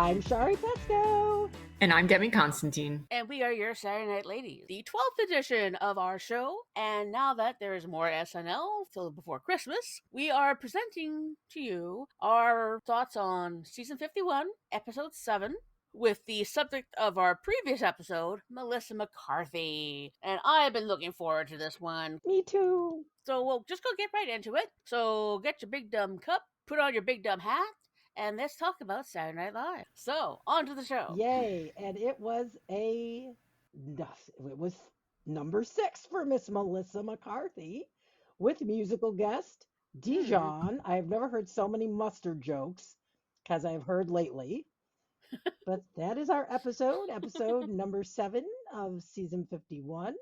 I'm Shari Pesco. And I'm Demi Constantine. And we are your Saturday Night Ladies, the 12th edition of our show. And now that there is more SNL till before Christmas, we are presenting to you our thoughts on season 51, episode 7, with the subject of our previous episode, Melissa McCarthy. And I've been looking forward to this one. Me too. So we'll just go get right into it. So get your big dumb cup, put on your big dumb hat, and let's talk about Saturday Night Live. So, on to the show. Yay. And it was number 6 for Miss Melissa McCarthy with musical guest Dijon. I've never heard so many mustard jokes as I've heard lately. But that is our episode number 7 of season 51.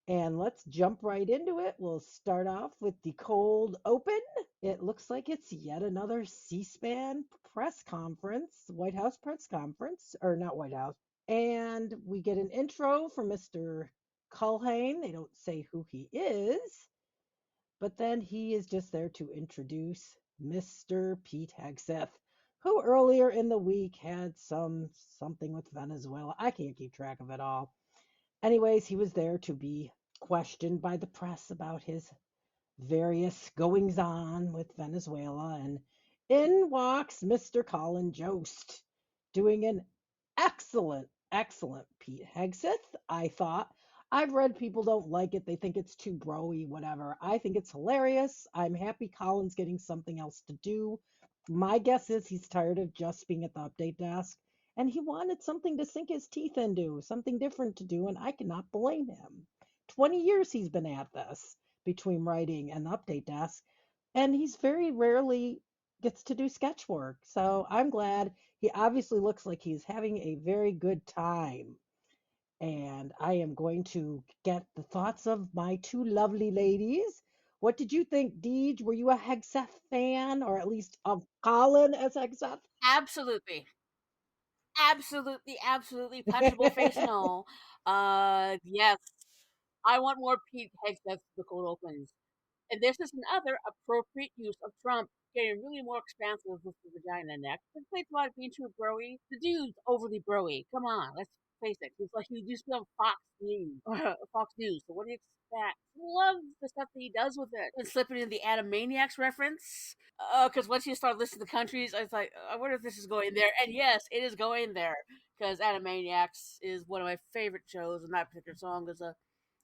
And let's jump right into it. We'll start off with the cold open. It looks like it's yet another C-SPAN press conference, White House press conference, or not White House. And we get an intro from Mr. Culhane. They don't say who he is, but then he is just there to introduce Mr. Pete Hegseth, who earlier in the week had something with Venezuela. I can't keep track of it all. Anyways, he was there to be questioned by the press about his various goings on with Venezuela. And in walks Mr. Colin Jost, doing an excellent Pete Hegseth, I thought. I've read people don't like it. They think it's too bro-y, whatever. I think it's hilarious. I'm happy Colin's getting something else to do. My guess is he's tired of just being at the update desk and he wanted something to sink his teeth into, something different to do, and I cannot blame him. 20 years he's been at this between writing and the update desk, and he's very rarely gets to do sketch work. So I'm glad. He obviously looks like he's having a very good time. And I am going to get the thoughts of my two lovely ladies. What did you think, Deej? Were you a Hegseth fan, or at least of Colin as Hegseth? Absolutely. Absolutely, punchable face and all. Yes, I want more Pete Hegseth to the cold opens. And this is another appropriate use of Trump getting really more expansive with the vagina neck. The place about it being too broy. The dude's overly broy. Come on, let's face it. He's like he used to be on Fox News. Fox News. So what do you expect? Love the stuff that he does with it. And slipping in the Animaniacs reference. Because once you start listing the countries, I was like, I wonder if this is going there. And yes, it is going there. Because Animaniacs is one of my favorite shows, and that particular song is a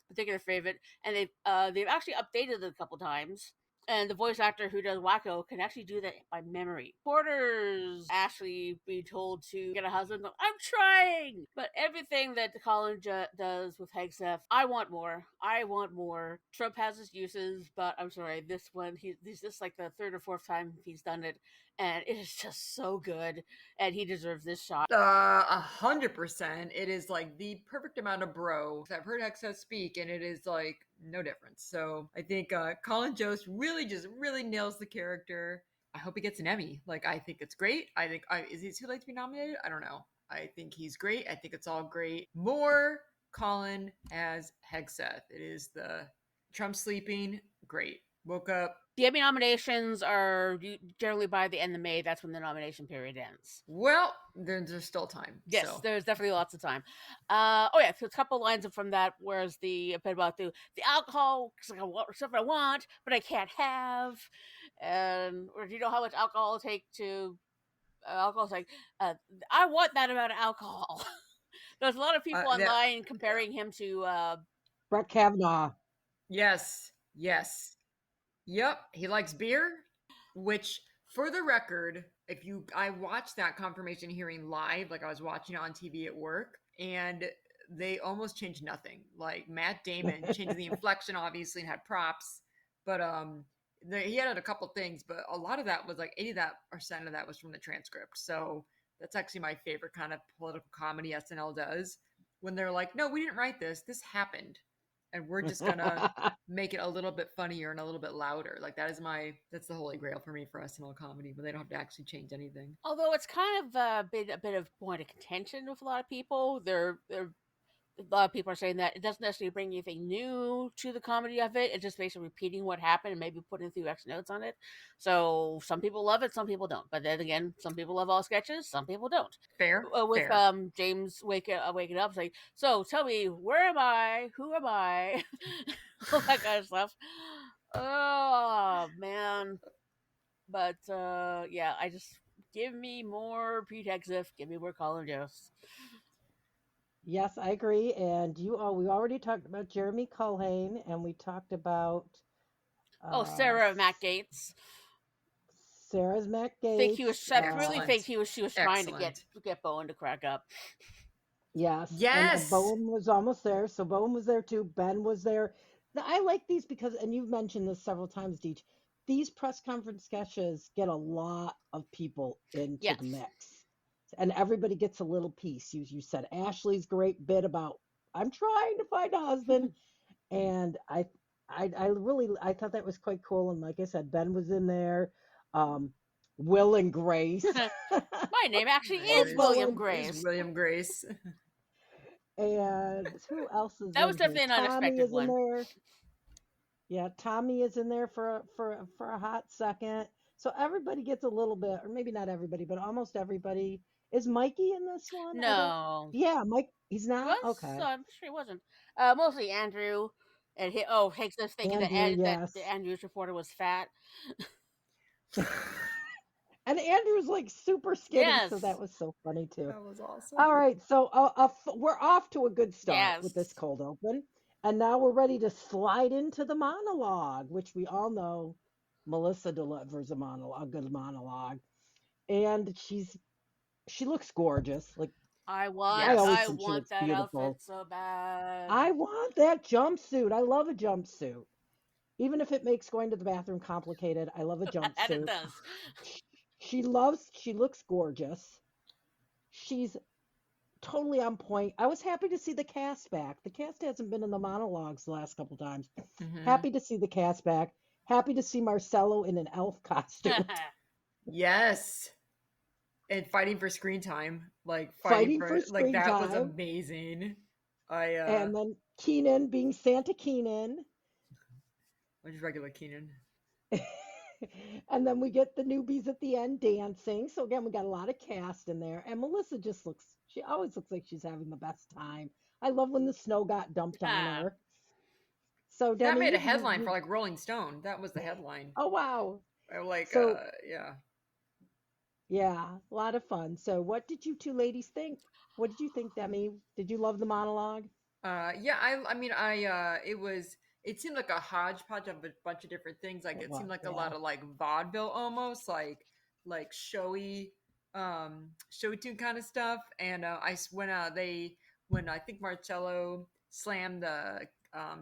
particular favorite, and they've actually updated it a couple times. And the voice actor who does Wacko can actually do that by memory. Porters actually be told to get a husband. I'm trying, but everything that Colin does with Hegseth, I want more. I want more. Trump has his uses, but I'm sorry, this one he's just like the third or fourth time he's done it, and it is just so good, and he deserves this shot. 100%. It is like the perfect amount of bro. I've heard Hegseth speak, and it is like no difference. So I think Colin Jost really nails the character. I hope he gets an Emmy. Like, I think it's great. I think is he too late to be nominated? I don't know. I think he's great. I think it's all great. More Colin as Hegseth. It is the Trump sleeping. Great. Woke up. The Emmy nominations are generally by the end of May. That's when the nomination period ends. Well, there's still time. Yes, so. there's definitely lots of time. Oh yeah, so a couple lines from that. Whereas the bit about the alcohol, like stuff I want, but I can't have, and or do you know how much alcohol it'll take to? Alcohol's like, I want that amount of alcohol. There's a lot of people online comparing him to Brett Kavanaugh. Yes. Yep, he likes beer, which, for the record, I watched that confirmation hearing live, like I was watching it on TV at work, and they almost changed nothing. Like Matt Damon changed the inflection, obviously, and had props, but he added a couple things, but a lot of that was like 80% of that was from the transcript. So that's actually my favorite kind of political comedy SNL does, when they're like, "No, we didn't write this. This happened." And we're just gonna make it a little bit funnier and a little bit louder. Like that's the holy grail for me for SNL comedy, but they don't have to actually change anything. Although it's kind of been a bit of point of contention with a lot of people. They're a lot of people are saying that it doesn't necessarily bring anything new to the comedy of it. It's just basically repeating what happened and maybe putting a few extra notes on it. So some people love it, some people don't. But then again, some people love all sketches, some people don't. Fair. With Fair. James waking up, it's like, so tell me, where am I? Who am I? All that kind of stuff. Oh man. But yeah, I just give me more Pete Hegseth, give me more Colin Jost. Yes, I agree. And we already talked about Jeremy Culhane, and we talked about Oh, uh, Sarah Matt Gates. Sarah's Matt Think he was. Gates. I really think Excellent. she was trying to Excellent. get Bowen to crack up. Yes, and Yes. Bowen was almost there. So Bowen was there too. Ben was there. I like these because, and you've mentioned this several times, Deej. These press conference sketches get a lot of people into Yes. the mix, and everybody gets a little piece. You said Ashley's great bit about I'm trying to find a husband, and I really I thought that was quite cool. And like I said, Ben was in there. Um, Will and Grace. My name actually Poor is William Bowen. Is Grace. William Grace. And who else is That was in here? definitely an Tommy unexpected is in one. there. Yeah, Tommy is in there for a hot second. So everybody gets a little bit, or maybe not everybody, but almost everybody. Is Mikey in this one? I don't. No, Yeah, Mike. He's he not. was. Okay. I'm sure he wasn't. Mostly Andrew. And Higgs was thinking that Andrew, that the yes. Andrew's reporter was fat. And Andrew's like super skinny, so Yes. that was so funny too. That was awesome. All right, so we're off to a good start with this Yes. cold open, and now we're ready to slide into the monologue, which we all know Melissa delivers a good monologue, and she looks gorgeous. Like I always I Yes. think she want looks that outfit beautiful. so bad. I want that jumpsuit. I love a jumpsuit, even if it makes going to the bathroom complicated. I love a And it jumpsuit. does. She looks gorgeous. She's totally on point. I was happy to see the cast back. The cast hasn't been in the monologues the last couple times. Mm-hmm. Happy to see the cast back. Happy to see Marcello in an elf costume, Yes. And fighting for screen time, like fighting fighting for for like screen that was time, amazing. I and then Keenan being Santa Keenan. which is regular Keenan. And then we get the newbies at the end dancing. So again, we got a lot of cast in there. And Melissa just she always looks like she's having the best time. I love when the snow got dumped on Ah, her. So That Demi, made a headline for like Rolling Stone. That was the headline. oh wow. Like So yeah. yeah, a lot of fun. So what did you two ladies think? What did you think, Demi? Did you love the monologue? Yeah, I mean it seemed like a hodgepodge of a bunch of different things. Like It it seemed was, like a yeah. lot of like vaudeville almost, like showy tune kind of stuff. And when I think Marcello slammed the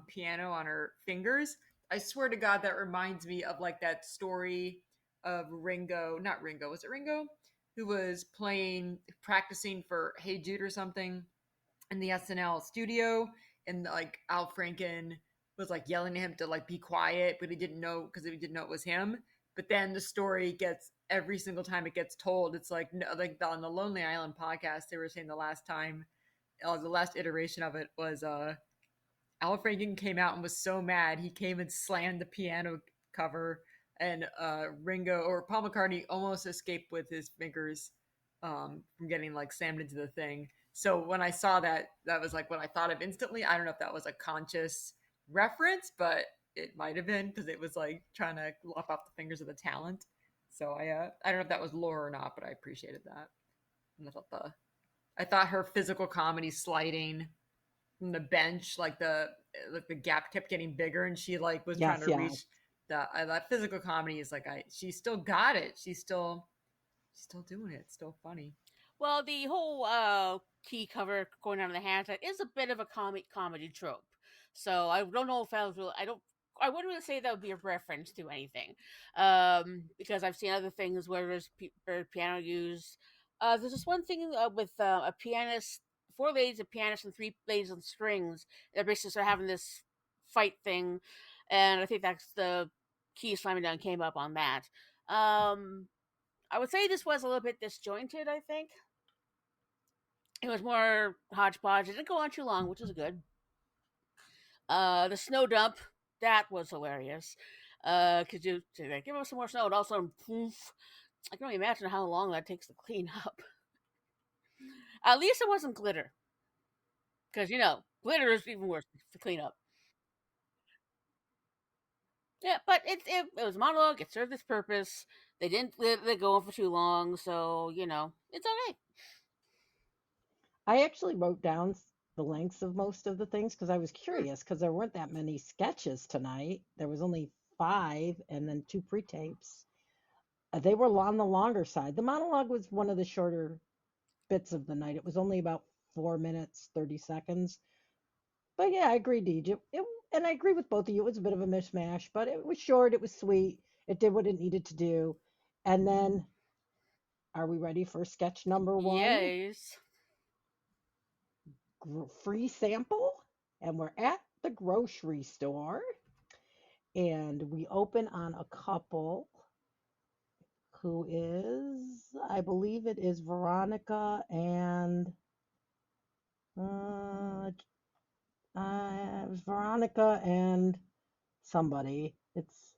piano on her fingers, I swear to God that reminds me of like that story of Ringo, not Ringo, was it Ringo? Who was practicing for Hey Jude or something in the SNL studio, and like Al Franken was like yelling at him to like be quiet, but he didn't know because he didn't know it was him. But then the story gets every single time it gets told, it's like no, like on the Lonely Island podcast, they were saying the last time, the last iteration of it was Al Franken came out and was so mad he came and slammed the piano cover, and Ringo or Paul McCartney almost escaped with his fingers from getting like slammed into the thing. So when I saw that, that was like what I thought of instantly. I don't know if that was a conscious reference, but it might have been because it was like trying to lop off the fingers of the talent. So I don't know if that was lore or not, but I appreciated that. And I thought her physical comedy sliding from the bench, like the gap kept getting bigger, and she like was trying Yes, to yes. reach the that physical comedy is like she still got it. She's still doing it. It's still funny. well, the whole key cover going down the handset is a bit of a comedy trope. So I don't know if I was really, I wouldn't really say that would be a reference to anything, because I've seen other things where there's piano used. There's this one thing with a pianist, four ladies, a pianist, and three ladies on strings. They're basically sort of having this fight thing, and I think that's the key slamming down came up on that. Um, I would say this was a little bit disjointed, I think. It was more hodgepodge. It didn't go on too long, which is good. The snow dump, that was hilarious. Because you like, give us some more snow, and also poof. I can only imagine how long that takes to clean up. At least it wasn't glitter, because glitter is even worse to clean up. Yeah, but it was a monologue. It served its purpose. They didn't let it go on for too long, so it's okay. I actually wrote down the lengths of most of the things because I was curious because there weren't that many sketches tonight. There was only five and then two pre-tapes. They were on the longer side. The monologue was one of the shorter bits of the night. It was only about 4 minutes, 30 seconds. But yeah, I agree, Deej. And I agree with both of you. It was a bit of a mishmash, but it was short. It was sweet. It did what it needed to do. And then, are we ready for sketch number one? Yes. Free sample. And we're at the grocery store. And we open on a couple who is, I believe it is Veronica and uh, it was Veronica and somebody. It's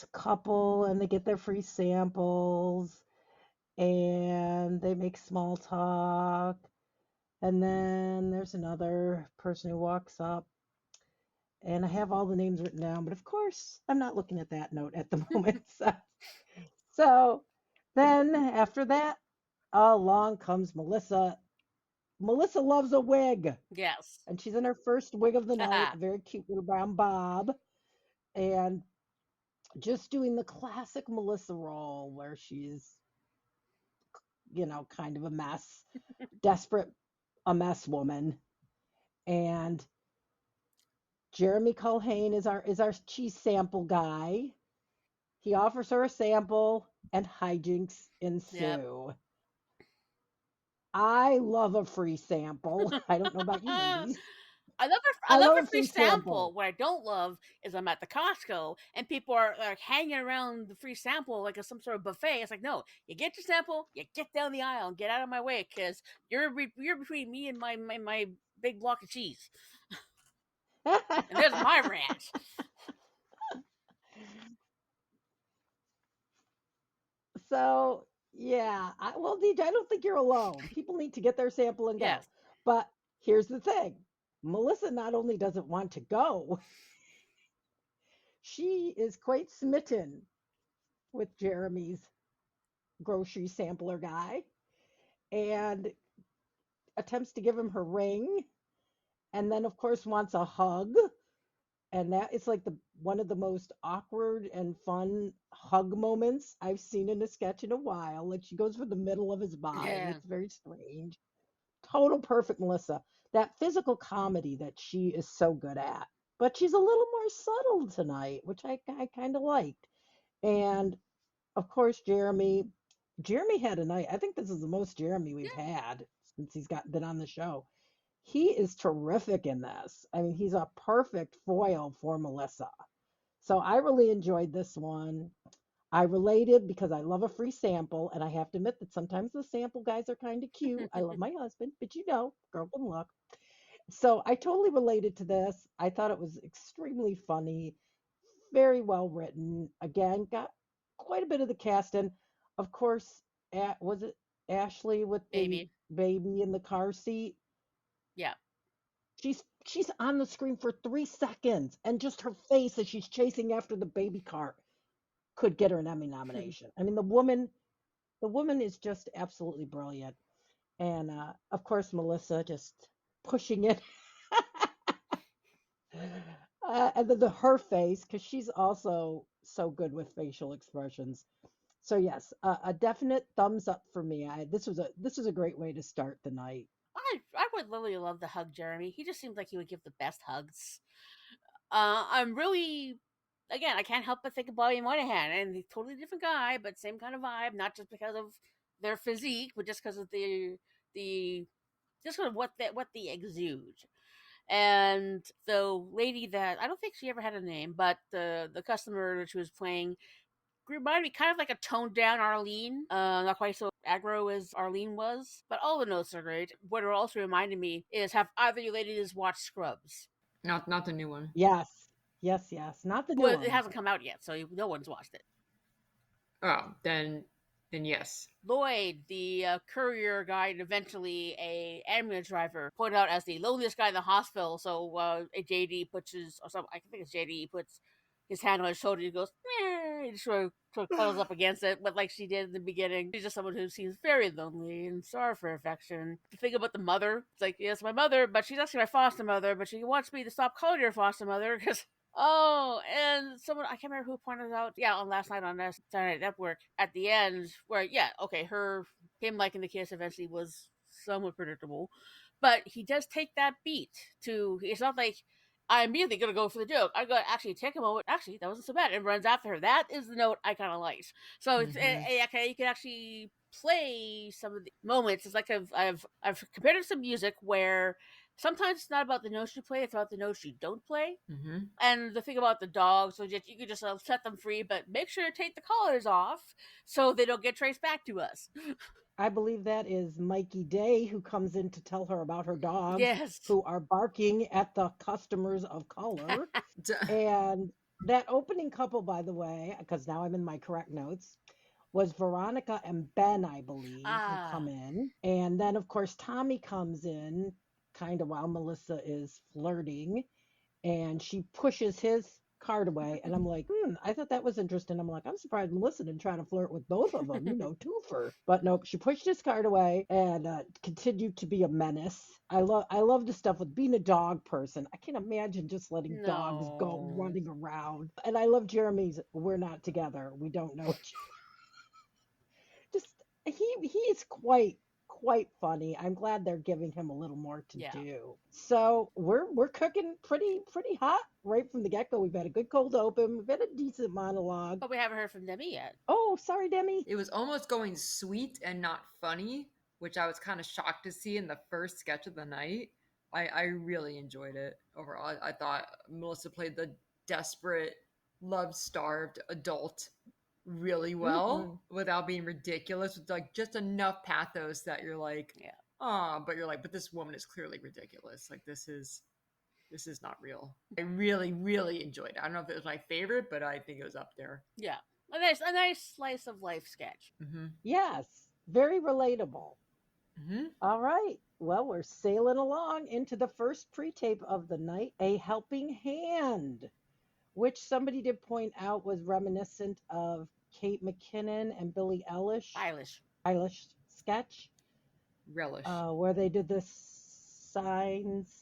a couple and they get their free samples and they make small talk. And then there's another person who walks up and I have all the names written down, but of course I'm not looking at that note at the moment. So then after that, along comes Melissa. Melissa loves a wig. Yes. And she's in her first wig of the night, a very cute little brown bob. And just doing the classic Melissa role where she's, kind of a mess, desperate, a mess woman. And Jeremy Culhane is our cheese sample guy. He offers her a sample and hijinks Yep. ensue. I love a free sample. I don't know about you ladies. I I love love a a free free sample. sample. What I don't love is I'm at the Costco and people are like hanging around the free sample like it's some sort of buffet. It's like, no, you get your sample, you get down the aisle and get out of my way because you're between me and my big block of cheese. And there's my ranch. So, yeah, well, DJ, I don't think you're alone. People need to get their sample and go. Yes. But here's the thing Melissa not only doesn't want to go, she is quite smitten with Jeremy's grocery sampler guy and attempts to give him her ring and then, of course, wants a hug. And that is like the one of the most awkward and fun hug moments I've seen in a sketch in a while. Like she goes for the middle of his body. Yeah. It's very strange. Total perfect Melissa. That physical comedy that she is so good at. But she's a little more subtle tonight, which I kind of liked. And of course, Jeremy had a night. I think this is the most Jeremy we've Yeah. had since he's been on the show. He is terrific in this. I mean, he's a perfect foil for Melissa. So I really enjoyed this one. I related because I love a free sample, and I have to admit that sometimes the sample guys are kind of cute. I love my husband, but girl can look. So I totally related to this. I thought it was extremely funny, very well written. Again, got quite a bit of the cast in. Of course, was it Ashley with the Baby. baby in the car seat? Yeah. She's on the screen for 3 seconds, and just her face as she's chasing after the baby car could get her an Emmy nomination. I mean, the woman is just absolutely brilliant, and of course Melissa just pushing it, and then her face because she's also so good with facial expressions. So yes, a definite thumbs up for me. This was a great way to start the night. I would literally love to hug Jeremy. He just seems like he would give the best hugs. I'm really, again, I can't help but think of Bobby Moynihan, and he's a totally different guy, but same kind of vibe. Not just because of their physique, but just because of the just sort of what they exude. And the lady that I don't think she ever had a name, but the customer that she was playing reminded me kind of like a toned down Arlene, not quite so aggro as Arlene was, but all the notes are great. What it also reminded me is, have either you ladies watched Scrubs? Not the new one. Yes. Yes, yes. Not the new Well, it one. hasn't come out yet, so no one's watched it. Oh, then yes. Lloyd, the courier guy, and eventually a ambulance driver, pointed out as the loneliest guy in the hospital. So JD puts his, or something, I think it's JD, puts his hand on his shoulder. He goes, meh, he sort of cuddles up against it, but like she did in the beginning, she's just someone who seems very lonely and sorry for affection. The thing about the mother, it's like, yes, my mother, but she's actually my foster mother, but she wants me to stop calling her foster mother because. Oh, and someone, I can't remember who pointed out, yeah, on last night on Saturday Night Network at the end, where, yeah, okay, him liking the kiss eventually was somewhat predictable, but he does take that beat to, it's not like, I'm immediately going to go for the joke. I go, actually, take a moment. Actually, that wasn't so bad. And runs after her. That is the note I kind of liked. So it's, okay, you can actually play some of the moments. It's like I've compared it to some music where sometimes it's not about the notes you play, it's about the notes you don't play. Mm-hmm. And the thing about the dogs, so you can just set them free, but make sure to take the collars off so they don't get traced back to us. I believe that is Mikey Day, who comes in to tell her about her dogs Yes. who are barking at the customers of color. And that opening couple, by the way, because now I'm in my correct notes, was Veronica and Ben, I believe, who come in. And then, of course, Tommy comes in kind of while Melissa is flirting, and she pushes his card away. And I'm like, I thought that was interesting. I'm like, I'm surprised Melissa didn't try to flirt with both of them, twofer. But nope, she pushed his card away and continued to be a menace. I love the stuff with being a dog person. I can't imagine just letting dogs go running around. And I love Jeremy's "We're not together. We don't know each other." Just he is quite funny. I'm glad they're giving him a little more to do. So we're cooking pretty hot right from the get go. We've had a good cold open. We've had a decent monologue. But we haven't heard from Demi yet. Oh, sorry, Demi. It was almost going sweet and not funny, which I was kind of shocked to see in the first sketch of the night. I really enjoyed it overall. I thought Melissa played the desperate, love-starved adult really well without being ridiculous, with like just enough pathos that you're like, but you're like, but this woman is clearly ridiculous. Like this is not real. I really, really enjoyed it. I don't know if it was my favorite, but I think it was up there. Yeah. A nice slice of life sketch. Mm-hmm. Yes, very relatable. Mm-hmm. All right. Well, we're sailing along into the first pre-tape of the night, A Helping Hand, which somebody did point out was reminiscent of Kate McKinnon and Billie Eilish sketch. Relish. Where they did the signs,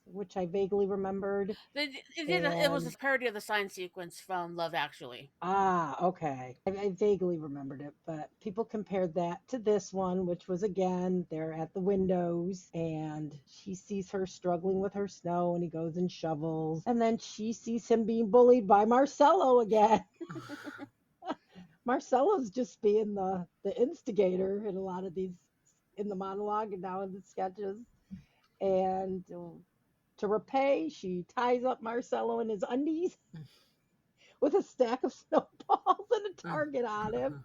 which I vaguely remembered. It was a parody of the sign sequence from Love Actually. Ah, okay. I vaguely remembered it, but people compared that to this one, which was, again, they're at the windows, and she sees her struggling with her snow, and he goes and shovels, and then she sees him being bullied by Marcello again. Marcello's just being the instigator in a lot of these, in the monologue and now in the sketches. And to repay, she ties up Marcello in his undies with a stack of snowballs and a target on him.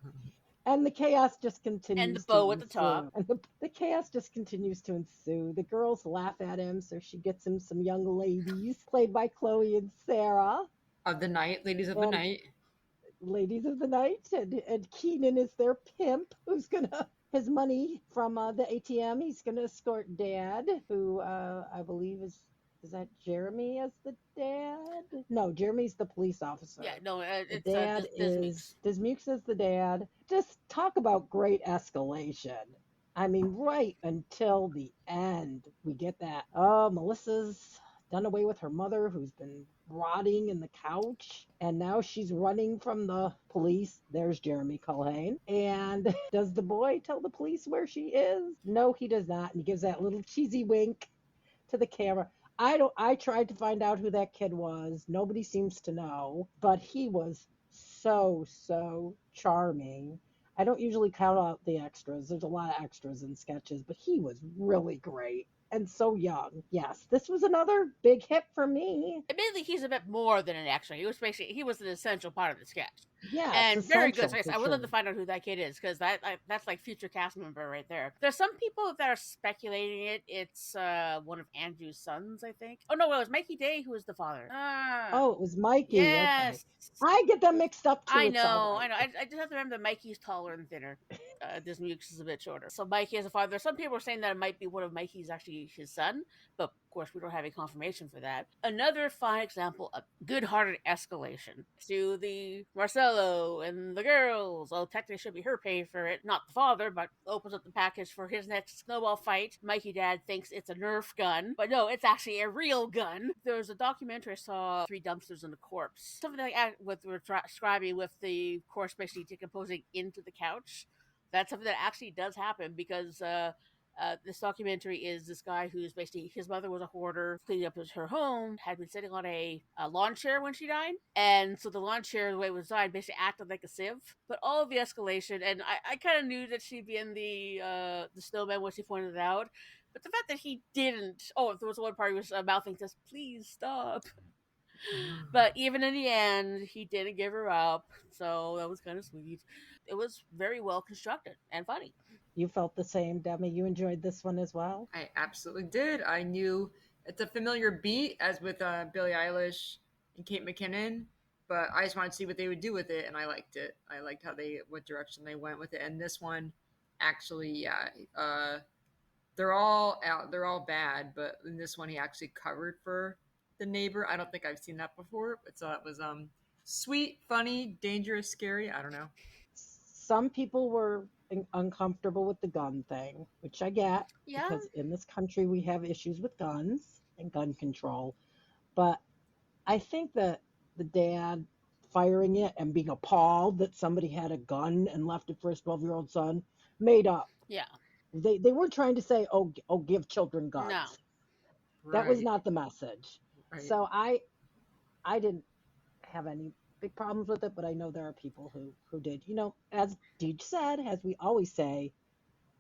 And the chaos just continues. And the bow at the top. And the chaos just continues to ensue. The girls laugh at him, so she gets him some young ladies, played by Chloe and Sarah. Of the night, ladies of the night. Ladies of the night. And Keenan is their pimp, who's gonna, his money from the ATM, he's gonna escort Dad, who I believe is that Jeremy as the dad? No, Jeremy's the police officer. Yeah, no, it's the dad is Dismukes as the dad. Just talk about great escalation. I mean, right until the end, we get that. Oh, Melissa's done away with her mother, who's been rotting in the couch, and now she's running from the police. There's Jeremy Culhane. And does the boy tell the police where she is? No, he does not. And he gives that little cheesy wink to the camera. I tried to find out who that kid was. Nobody seems to know, but he was so charming. I don't usually count out the extras. There's a lot of extras in sketches, but he was really great. and so young. Yes, this was another big hit for me. Admittedly, he's a bit more than an extra. He was an essential part of the sketch. Yes, And very good. essential Like I for said, I would love to sure. find out who that kid is because that's like future cast member right there. There's some people that are speculating it's one of Andrew's sons, I think. Oh no, it was Mikey Day who was the father. Oh, it was Mikey. Okay, Yes, I get them mixed up too. I It's all know, I right. know. I just have to remember that Mikey's taller and thinner. Disney Mukes is a bit shorter. So Mikey has a father. Some people are saying that it might be one of Mikey's actually his son, but of course we don't have any confirmation for that. Another fine example of good-hearted escalation to the Marcelo and the girls. Oh, technically should be her pay for it, not the father, but opens up the package for his next snowball fight. Mikey Dad thinks it's a Nerf gun, but no, it's actually a real gun. There's a documentary I saw, Three Dumpsters and a Corpse. Something like that with we're describing with the corpse basically decomposing into the couch. That's something that actually does happen because this documentary is this guy who's basically his mother was a hoarder, cleaning up her home, had been sitting on a lawn chair when she died, and so the lawn chair, the way it was designed, basically acted like a sieve. But all of the escalation, and I kind of knew that she'd be in the snowman when she pointed it out. But the fact that he didn't, oh, there was one part he was mouthing just, please stop. But even in the end, he didn't give her up, so that was kind of sweet. It was very well constructed and funny. You felt the same, Demi. You enjoyed this one as well. I absolutely did. I knew it's a familiar beat as with Billie Eilish and Kate McKinnon, but I just wanted to see what they would do with it, and I liked it. I liked what direction they went with it. And this one, actually, yeah, they're all out. They're all bad, but in this one, he actually covered for the neighbor. I don't think I've seen that before, but so it was sweet, funny, dangerous, scary. I don't know. Some people were uncomfortable with the gun thing, which I get Yeah, because in this country we have issues with guns and gun control. But I think that the dad firing it and being appalled that somebody had a gun and left it for his 12-year-old son made up. yeah, They weren't trying to say, oh, give children no, guns. That was Right, not the message. right. So I didn't have any big problems with it, but I know there are people who did. You know, as Deej said, as we always say,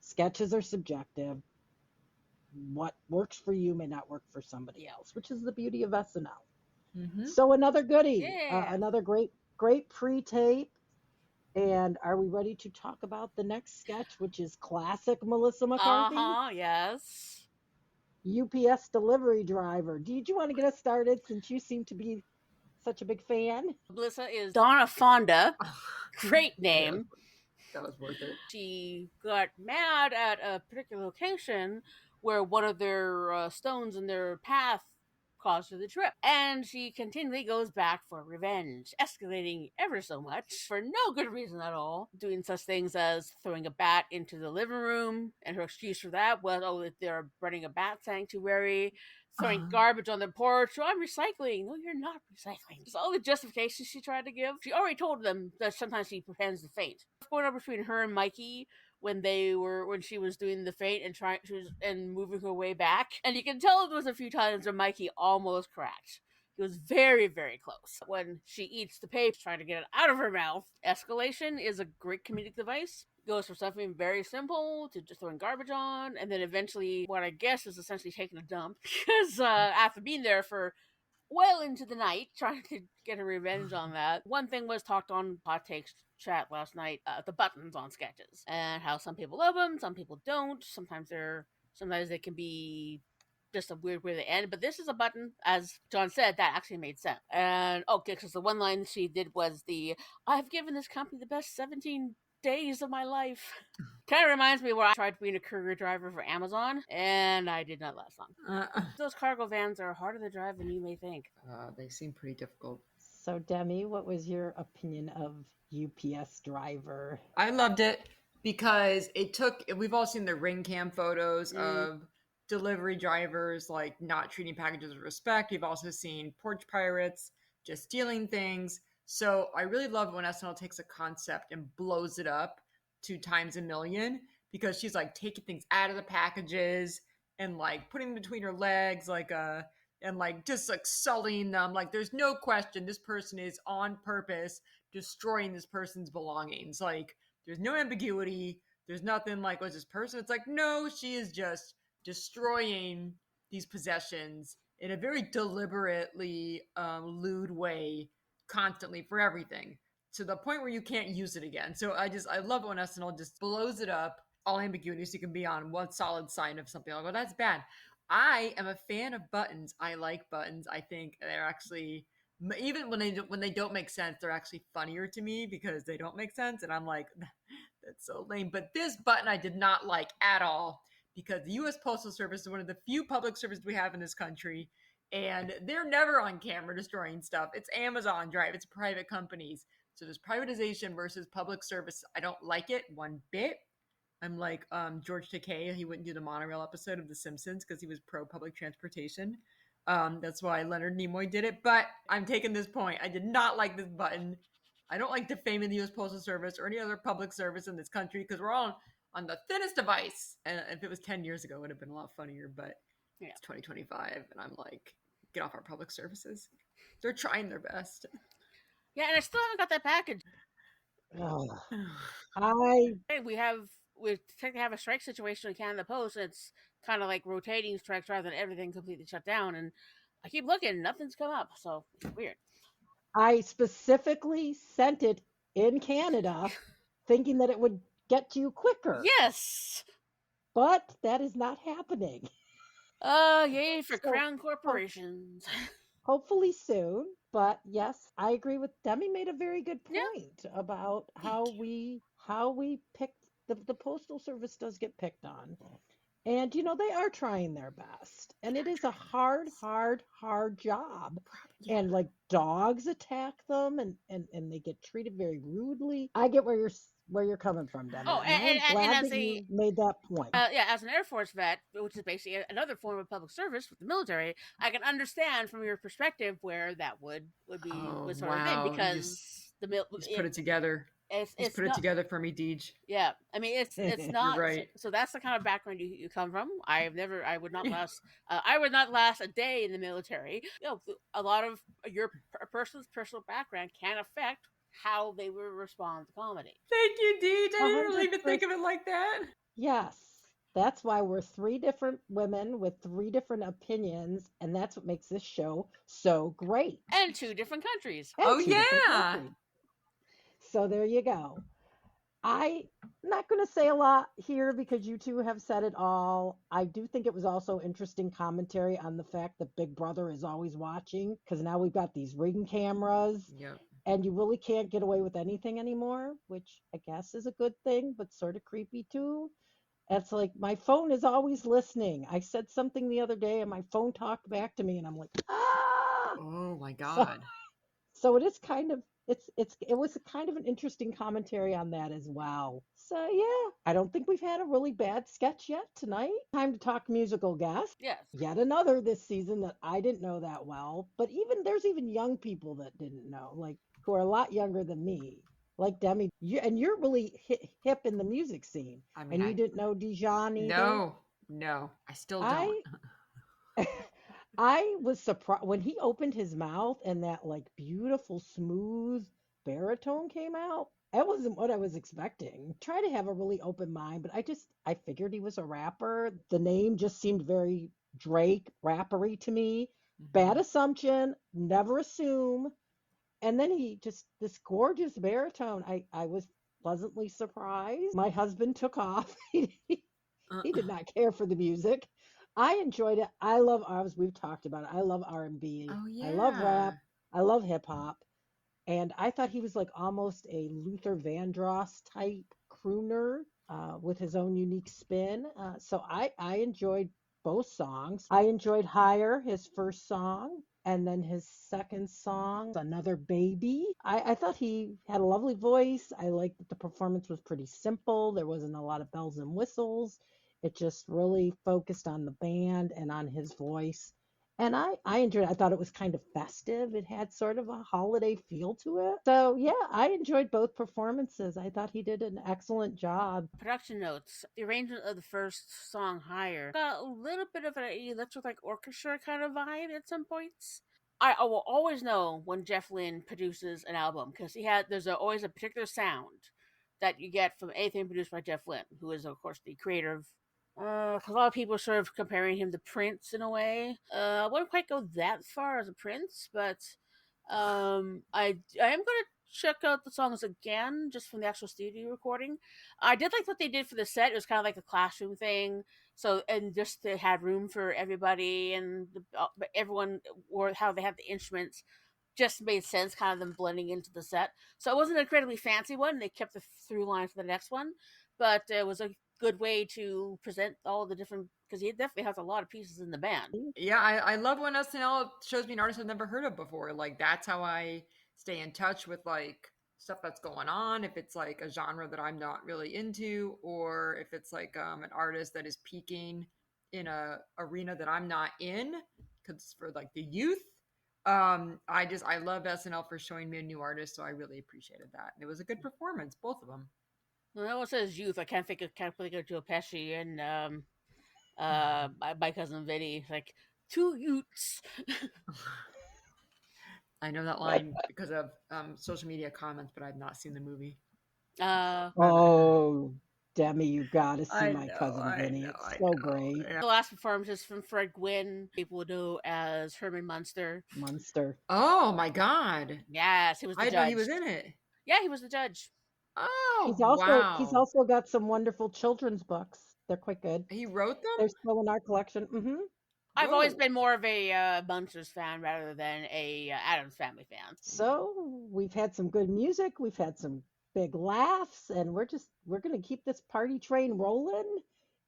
sketches are subjective. What works for you may not work for somebody yeah, else, which is the beauty of SNL. Mm-hmm. So another goodie, yeah. another great pre-tape. And are we ready to talk about the next sketch, which is classic Melissa Uh McCarthy, huh. Yes. UPS delivery driver? Did you want to get us started since you seem to be such a big fan? Melissa is Donna Fonda. Great Yeah, name. that was worth it. She got mad at a particular location where one of their stones in their path caused her the trip. And she continually goes back for revenge, escalating ever so much for no good reason at all, doing such things as throwing a bat into the living room. And her excuse for that was, oh, that they're running a bat sanctuary. Throwing garbage on the porch. Oh, I'm recycling. No, you're not recycling. Just all the justifications she tried to give. She already told them that sometimes she pretends to faint. What's going on between her and Mikey when she was doing the feint and and moving her way back, and you can tell there was a few times where Mikey almost cracked. He was very, very close. When she eats the paste, trying to get it out of her mouth, escalation is a great comedic device. Goes from something very simple to just throwing garbage on, and then eventually, what I guess is essentially taking a dump because after being there for well into the night trying to get her revenge on that. One thing was talked on Hot Takes chat last night, the buttons on sketches and how some people love them, some people don't. Sometimes they can be just a weird way to end, but this is a button, as John said, that actually made sense. And okay, because the one line she did was I've given this company the best 17 days of my life. Kind of reminds me where I tried being a courier driver for Amazon, and I did not last long. Those cargo vans are harder to drive than you may think. They seem pretty difficult. So Demi, what was your opinion of UPS driver? I loved it because we've all seen the ring cam photos Mm. of delivery drivers like not treating packages with respect. We've also seen porch pirates just stealing things. So I really love when SNL takes a concept and blows it up 2 times a million, because she's like taking things out of the packages and like putting them between her legs, and like just like sullying them. Like there's no question this person is on purpose destroying this person's belongings. Like there's no ambiguity. There's nothing like, was this person? It's like, no, she is just destroying these possessions in a very deliberately lewd way constantly for everything to the point where you can't use it again. So I love it when SNL just blows it up, all ambiguities you can be on one solid sign of something. I'll go, that's bad. I am a fan of buttons. I like buttons. I think they're actually, even when they don't make sense, they're actually funnier to me because they don't make sense, and I'm like, that's so lame. But this button I did not like at all because the U.S. Postal Service is one of the few public services we have in this country, and they're never on camera destroying stuff. It's Amazon Drive. It's private companies. So there's privatization versus public service. I don't like it one bit. I'm like George Takei. He wouldn't do the monorail episode of The Simpsons because he was pro public transportation. That's why Leonard Nimoy did it. But I'm taking this point. I did not like this button. I don't like defaming the U.S. Postal Service or any other public service in this country because we're all on the thinnest device. And if it was 10 years ago, it would have been a lot funnier. But it's 2025, and I'm like, get off our public services. They're trying their best. Yeah, and I still haven't got that package. We technically have a strike situation in Canada Post, and it's kind of like rotating strikes rather than everything completely shut down. And I keep looking, nothing's come up, so it's weird. I specifically sent it in Canada thinking that it would get to you quicker. Yes! But that is not happening. Yay for crown corporations. Hopefully soon. But yes, I agree with Demi made a very good point about how we pick the Postal Service does get picked on. And they are trying their best. And it is a hard job. And like dogs attack them and they get treated very rudely. I get where you're coming from, Demi. Oh, and I'm glad as that you made that point. As an Air Force vet, which is basically another form of public service with the military, I can understand from your perspective where that would be was sort of big because the put it together. It's put it together for me, Deej. Yeah, I mean it's not right. So that's the kind of background you come from. I would not last a day in the military. A lot of a person's personal background can affect how they will respond to comedy. Thank you, Deej. I didn't really even think of it like that. Yes. That's why we're 3 different women with 3 different opinions, and that's what makes this show so great. And 2 different countries. So there you go. I'm not going to say a lot here because you two have said it all. I do think it was also interesting commentary on the fact that Big Brother is always watching because now we've got these Ring cameras. Yep. And you really can't get away with anything anymore, which I guess is a good thing, but sort of creepy too. It's like my phone is always listening. I said something the other day and my phone talked back to me and I'm like, ah! Oh my God. So it is kind of, it was kind of an interesting commentary on that as well. So yeah, I don't think we've had a really bad sketch yet tonight. Time to talk musical guest. Yes. Yet another this season that I didn't know that well, but there's even young people that didn't know, like who are a lot younger than me. Like Demi, you're really hip in the music scene. I mean, and you didn't know Dijon either? No, I still don't. I was surprised when he opened his mouth and that like beautiful, smooth baritone came out. That wasn't what I was expecting. Try to have a really open mind, but I figured he was a rapper. The name just seemed very Drake rappery to me. Mm-hmm. Bad assumption, never assume. And then this gorgeous baritone, I was pleasantly surprised. My husband took off. He did not care for the music. I enjoyed it. I love ours. We've talked about it. I love R&B. Oh, yeah. I love rap. I love hip hop. And I thought he was like almost a Luther Vandross type crooner with his own unique spin. So I enjoyed both songs. I enjoyed Higher, his first song. And then his second song, Another Baby. I thought he had a lovely voice. I liked that the performance was pretty simple. There wasn't a lot of bells and whistles. It just really focused on the band and on his voice. And I enjoyed it. I thought it was kind of festive. It had sort of a holiday feel to it. So, yeah, I enjoyed both performances. I thought he did an excellent job. Production notes. The arrangement of the first song, Higher, got a little bit of an electric like orchestra kind of vibe at some points. I will always know when Jeff Lynne produces an album because there's always a particular sound that you get from anything produced by Jeff Lynne, who is, of course, the creator of because a lot of people are sort of comparing him to Prince in a way. I wouldn't quite go that far as a Prince, but I am gonna check out the songs again just from the actual studio recording. I did like what they did for the set. It was kind of like a classroom thing. So and just they had room for everybody and everyone, or how they had the instruments just made sense, kind of them blending into the set. So it wasn't an incredibly fancy one. They kept the through line for the next one, but it was a good way to present all the different, because he definitely has a lot of pieces in the band. Yeah, I love when SNL shows me an artist I've never heard of before. Like that's how I stay in touch with like stuff that's going on. If it's like a genre that I'm not really into, or if it's like an artist that is peaking in a arena that I'm not in, because for like the youth, I love SNL for showing me a new artist, so I really appreciated that. And it was a good performance, both of them. When no one says youth, I can't think of Joe Pesci and my cousin Vinny, like two youths. I know that line because of social media comments, but I've not seen the movie. Oh, Demi, you gotta see I My know, Cousin I Vinny. know, It's I so know. great. Yeah. The last performance is from Fred Gwynn, people know as Herman Munster. Munster. Oh my god! Yes, he was the I judge. didn't know he was in it. Yeah, he was the judge. Oh He's wow! also got some wonderful children's books. They're quite good. He wrote them. They're still in our collection. I've always Whoa! been more of a Munsters fan rather than a Adams Family fan. So we've had some good music. We've had some big laughs, and we're gonna keep this party train rolling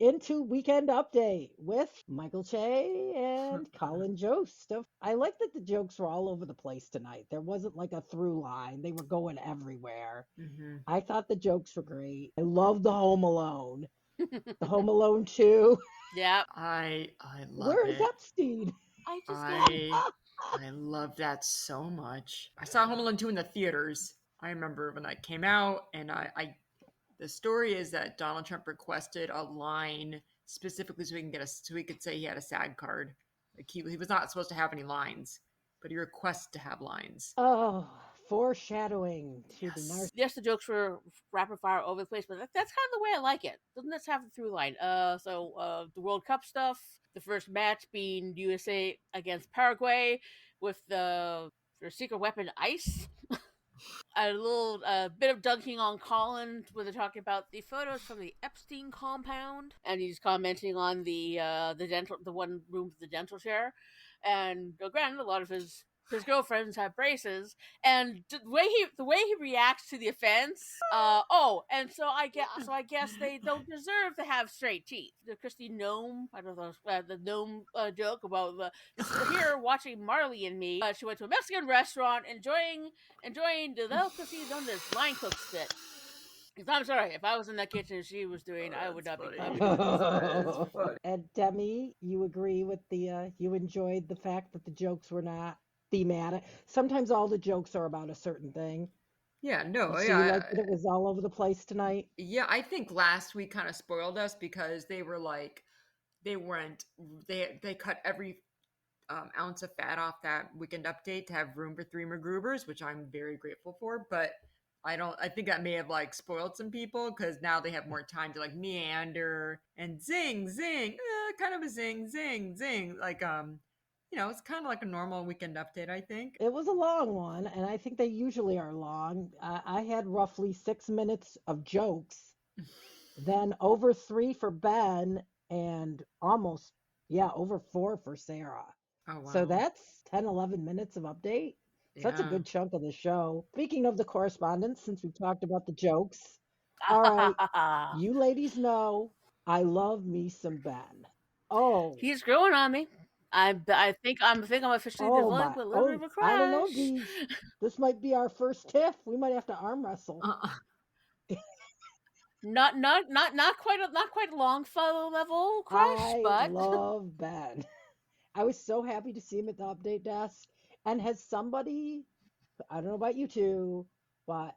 into Weekend Update with Michael Che and Colin Jost. I like that the jokes were all over the place tonight. There wasn't like a through line. They were going everywhere. Mm-hmm. I thought the jokes were great. I love the Home Alone. The Home Alone 2. Yeah. I love Where is it. Epstein? I love that so much. I saw Home Alone 2 in the theaters. I remember when that came out, and I the story is that Donald Trump requested a line specifically so he could say he had a SAG card. Like he was not supposed to have any lines, but he requested to have lines. Oh, foreshadowing to the Yes. Yes, the jokes were rapid fire over the place, but that's kind of the way I like it. Doesn't this have the through line? The World Cup stuff, the first match being USA against Paraguay with their secret weapon ice. A little bit of dunking on Colin when they're talking about the photos from the Epstein compound, and he's commenting on the one room with the dental chair, and granted, a lot of his girlfriends have braces, and the way he reacts to the offense. And so I guess they don't deserve to have straight teeth. The Christy Gnome, I don't know, the gnome joke about here watching Marley and Me. She went to a Mexican restaurant, enjoying the delicacies on this line cook spit. I'm sorry, if I was in that kitchen she was doing, I would not be clapping. And Demi, you agree with you enjoyed the fact that the jokes were not thematic. Sometimes all the jokes are about a certain thing. Yeah, no, So you yeah, liked that it was all over the place tonight? yeah. I think last week kind of spoiled us because they were like, they weren't, they cut every ounce of fat off that weekend update to have room for three MacGrubers, which I'm very grateful for. But I think that may have like spoiled some people because now they have more time to like meander and zing, zing, kind of a zing, zing, zing. Like, it's kind of like a normal weekend update, I think. It was a long one, and I think they usually are long. I had roughly 6 minutes of jokes, then over 3 for Ben, and almost, yeah, over 4 for Sarah. Oh, So wow. that's 10, 11 minutes of update. So that's a Yeah. good chunk of the show. Speaking of the correspondence, since we talked about the jokes, all right, you ladies know I love me some Ben. Oh, He's growing on me. I think I'm officially oh my, developing a little bit oh, of a I don't know, crush. Deej. This might be our first tiff. We might have to arm wrestle. Not quite a Longfellow level crush, I but love Ben. I was so happy to see him at the update desk. And has somebody, I don't know about you two, but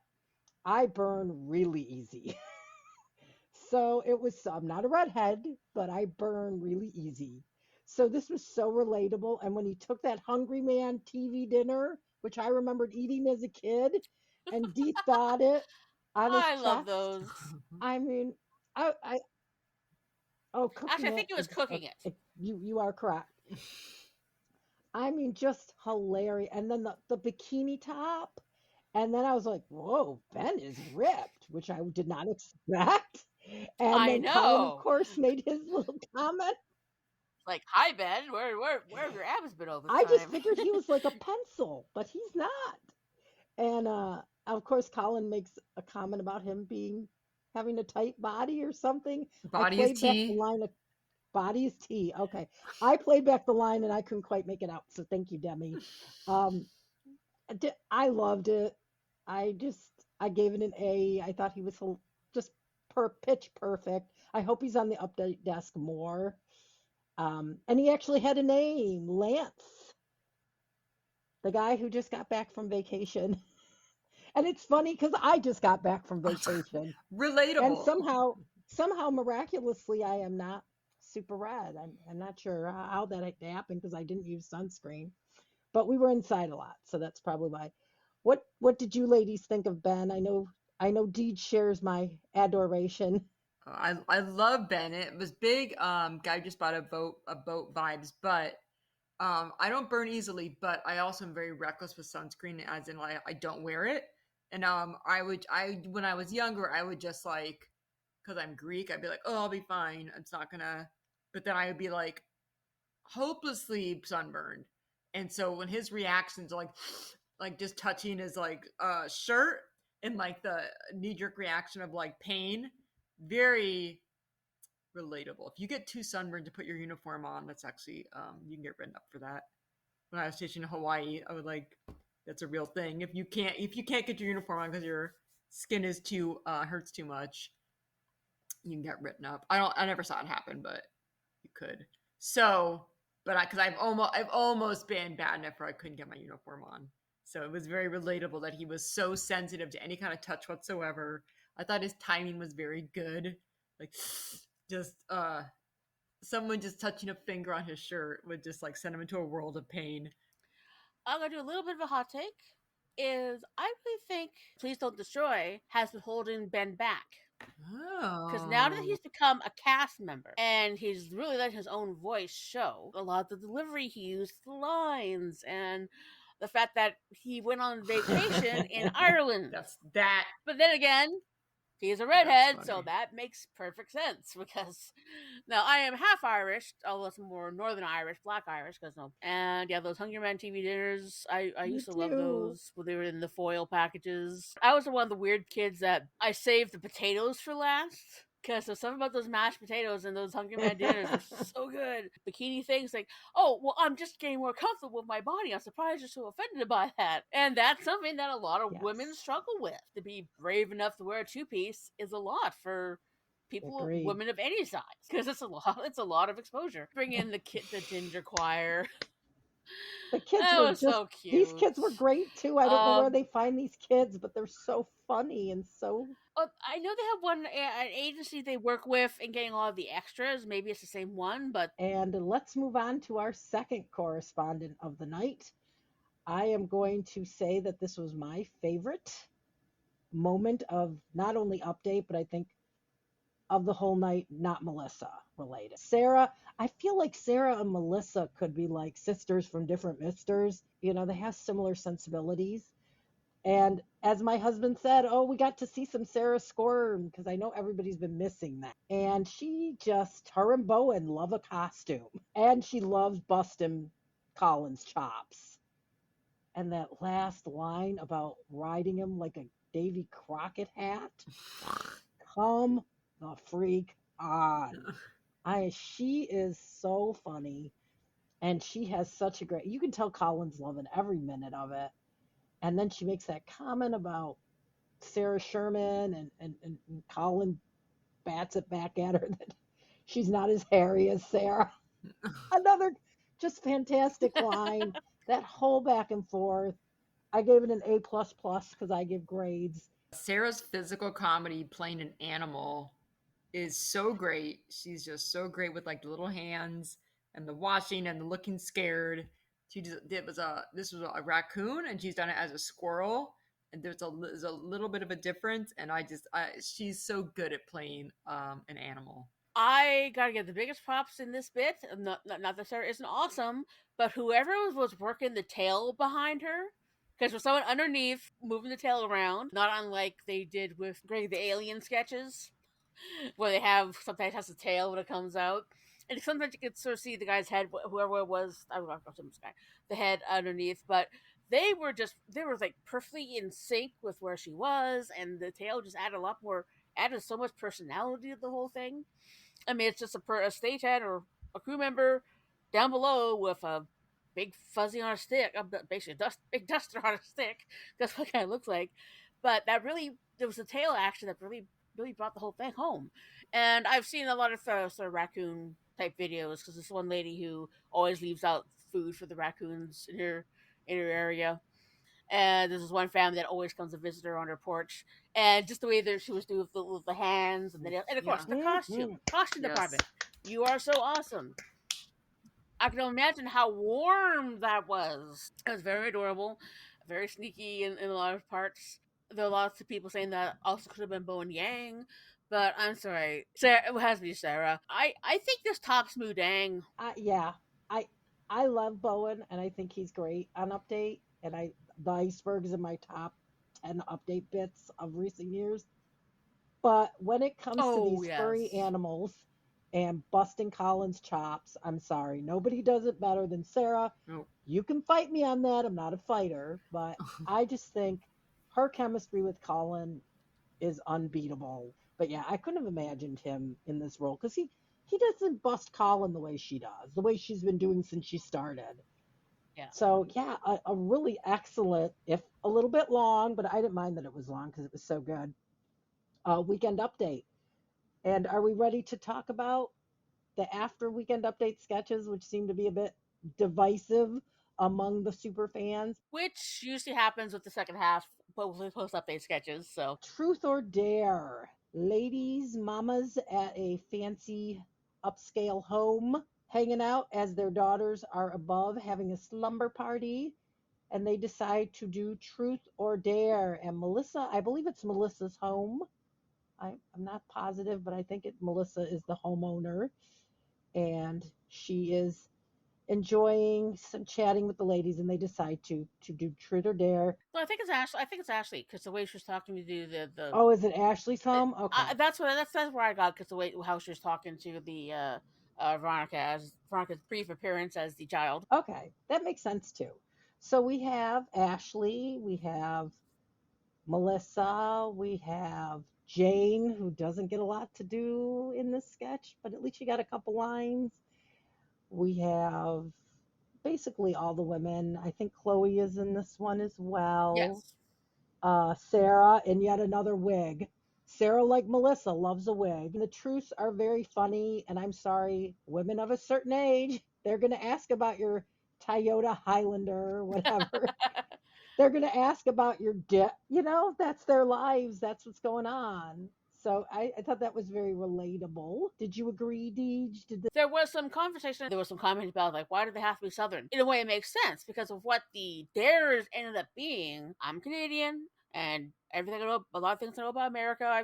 I burn really easy. So it was, I'm not a redhead, but I burn really easy. So this was so relatable. And when he took that Hungry Man TV dinner, which I remembered eating as a kid, and Dee thawed it on his I love chest, those. I mean, I Oh, Actually, cooking I it think it was is cooking it. you are correct. I mean, just hilarious. And then the bikini top. And then I was like, whoa, Ben is ripped, which I did not expect. And I then Colin, of know. course, made his little comment. Like, hi Ben, where have your abs been all this I just time? figured he was like a pencil, but he's not. And of course, Colin makes a comment about him having a tight body or something. I Body is played back the tea. line of body is tea. Okay. I played back the line and I couldn't quite make it out. So thank you, Demi. Um, I loved it. I just I gave it an A. I thought he was just pitch perfect. I hope he's on the update desk more. And he actually had a name, Lance, the guy who just got back from vacation. And it's funny because I just got back from vacation, and Relatable. somehow miraculously I am not super red. I'm not sure how that happened because I didn't use sunscreen, but we were inside a lot, so that's probably why. What did you ladies think of Ben? I know Deej shares my adoration. I love Bennett. It was big. Guy just bought a boat vibes, but I don't burn easily, but I also am very reckless with sunscreen, as in like I don't wear it. And I when I was younger, I would just like, because I'm Greek, I'd be like, oh, I'll be fine. It's not gonna. But then I would be like hopelessly sunburned. And so when his reactions like just touching his like shirt and like the knee jerk reaction of like pain, very relatable. If you get too sunburned to put your uniform on, that's actually you can get written up for that. When I was stationed in Hawaii, I would like that's a real thing. If you can't get your uniform on because your skin is too hurts too much, you can get written up. I never saw it happen, but you could. So, but because I've almost been bad enough where I couldn't get my uniform on. So it was very relatable that he was so sensitive to any kind of touch whatsoever. I thought his timing was very good. Like just someone just touching a finger on his shirt would just like send him into a world of pain. I'm gonna do a little bit of a hot take. Is I really think Please Don't Destroy has been holding Ben back. Because now that Oh. he's become a cast member and he's really let his own voice show, a lot of the delivery he used, the lines, and the fact that he went on vacation in Ireland. That's that. But then again, he's a That's redhead, so funny. that makes perfect sense because now I am half Irish, although it's more Northern Irish, Black Irish, because no. And yeah, those Hungry Man TV dinners, I Me used to love too. those when they were in the foil packages. I was one of the weird kids that I saved the potatoes for last. Because there's something about those mashed potatoes and those Hungry Man dinners were so good. Bikini things like, oh, well, I'm just getting more comfortable with my body. I'm surprised you're so offended by that. And that's something that a lot of women Yes, struggle with. To be brave enough to wear a two piece is a lot for people, agreed. women of any size, because it's a lot. It's a lot of exposure. Bring in the ginger choir. The kids That were was just so these cute. kids were great too. I don't know where Um, they find these kids, but they're so funny and so. I know they have an agency they work with and getting all of the extras. Maybe it's the same one, but And let's move on to our second correspondent of the night. I am going to say that this was my favorite moment of not only update, but I think of the whole night, not Melissa related. Sarah, I feel like Sarah and Melissa could be like sisters from different misters. They have similar sensibilities. And as my husband said, oh, we got to see some Sarah squirm because I know everybody's been missing that. And her and Bowen love a costume. And she loves busting Colin's chops. And that last line about riding him like a Davy Crockett hat, come the freak on. She is so funny, and she has such a great. You can tell Colin's loving every minute of it. And then she makes that comment about Sarah Sherman, and Colin bats it back at her that she's not as hairy as Sarah. Another just fantastic line. That whole back and forth. I gave it an A plus plus because I give grades. Sarah's physical comedy playing an animal is so great. She's just so great with like the little hands and the washing and the looking scared. She just did was a this was a raccoon and she's done it as a squirrel. And there's a little bit of a difference, and she's so good at playing an animal. I gotta give the biggest props in this bit. Not that Sarah isn't awesome, but whoever was working the tail behind her, because there's someone underneath moving the tail around, not unlike they did with Greg the Alien sketches, where they have sometimes has a tail when it comes out. And sometimes you can sort of see the guy's head, whoever it was, I don't know, the head underneath, but they were like perfectly in sync with where she was, and the tail just added so much personality to the whole thing. I mean, it's just a stagehand or a crew member down below with a big fuzzy on a stick, basically big duster on a stick. That's what it kind of looks like. But there was a tail action that really brought the whole thing home. And I've seen a lot of sort of raccoon type videos because this one lady who always leaves out food for the raccoons in her area. And there's this one family that always comes to visit her on her porch, and just the way that she was doing with the hands and and of course the costume department. You are so awesome. I can imagine how warm that was. It was very adorable, very sneaky in a lot of parts. There are lots of people saying that also could have been Bowen Yang, but I'm sorry, Sarah. It has to be Sarah. I think this tops Mudang. Yeah, I I love Bowen, and I think he's great on Update. And the iceberg is in my top 10 update bits of recent years. But when it comes to Oh these furry yes. animals and busting Colin's chops, I'm sorry, nobody does it better than Sarah. Nope. You can fight me on that. I'm not a fighter, but I just think her chemistry with Colin is unbeatable. But yeah, I couldn't have imagined him in this role because he doesn't bust Colin the way she does, the way she's been doing since she started. Yeah. So yeah, a really excellent, if a little bit long, but I didn't mind that it was long because it was so good. Weekend update. And are we ready to talk about the after weekend update sketches, which seem to be a bit divisive among the super fans? Which usually happens with the second half, but with post update sketches. So Truth or dare? Ladies, mamas at a fancy upscale home hanging out as their daughters are above having a slumber party, and they decide to do truth or dare. And Melissa, I believe it's Melissa's home. I'm not positive, but I think Melissa is the homeowner, and she is enjoying some chatting with the ladies, and they decide to do truth or dare. I think it's Ashley. I think it's Ashley because the way she was talking to do the Oh, is it Ashley's home? Okay. that's where I got because the way how she was talking to the Veronica as Veronica's brief appearance as the child. Okay, that makes sense too. So we have Ashley, we have Melissa, we have Jane, who doesn't get a lot to do in this sketch, but at least she got a couple lines. We have basically all the women. I think Chloe is in this one as well. Yes. Sarah in yet another wig. Sarah, like Melissa, loves a wig. And the truths are very funny. And I'm sorry, women of a certain age, they're going to ask about your Toyota Highlander or whatever. They're going to ask about your debt. That's their lives. That's what's going on. So I thought that was very relatable. Did you agree, Deej? There was some conversation. There was some comment about like why do they have to be Southern? In a way, it makes sense because of what the dares ended up being. I'm Canadian, and everything I know, a lot of things I know about America, I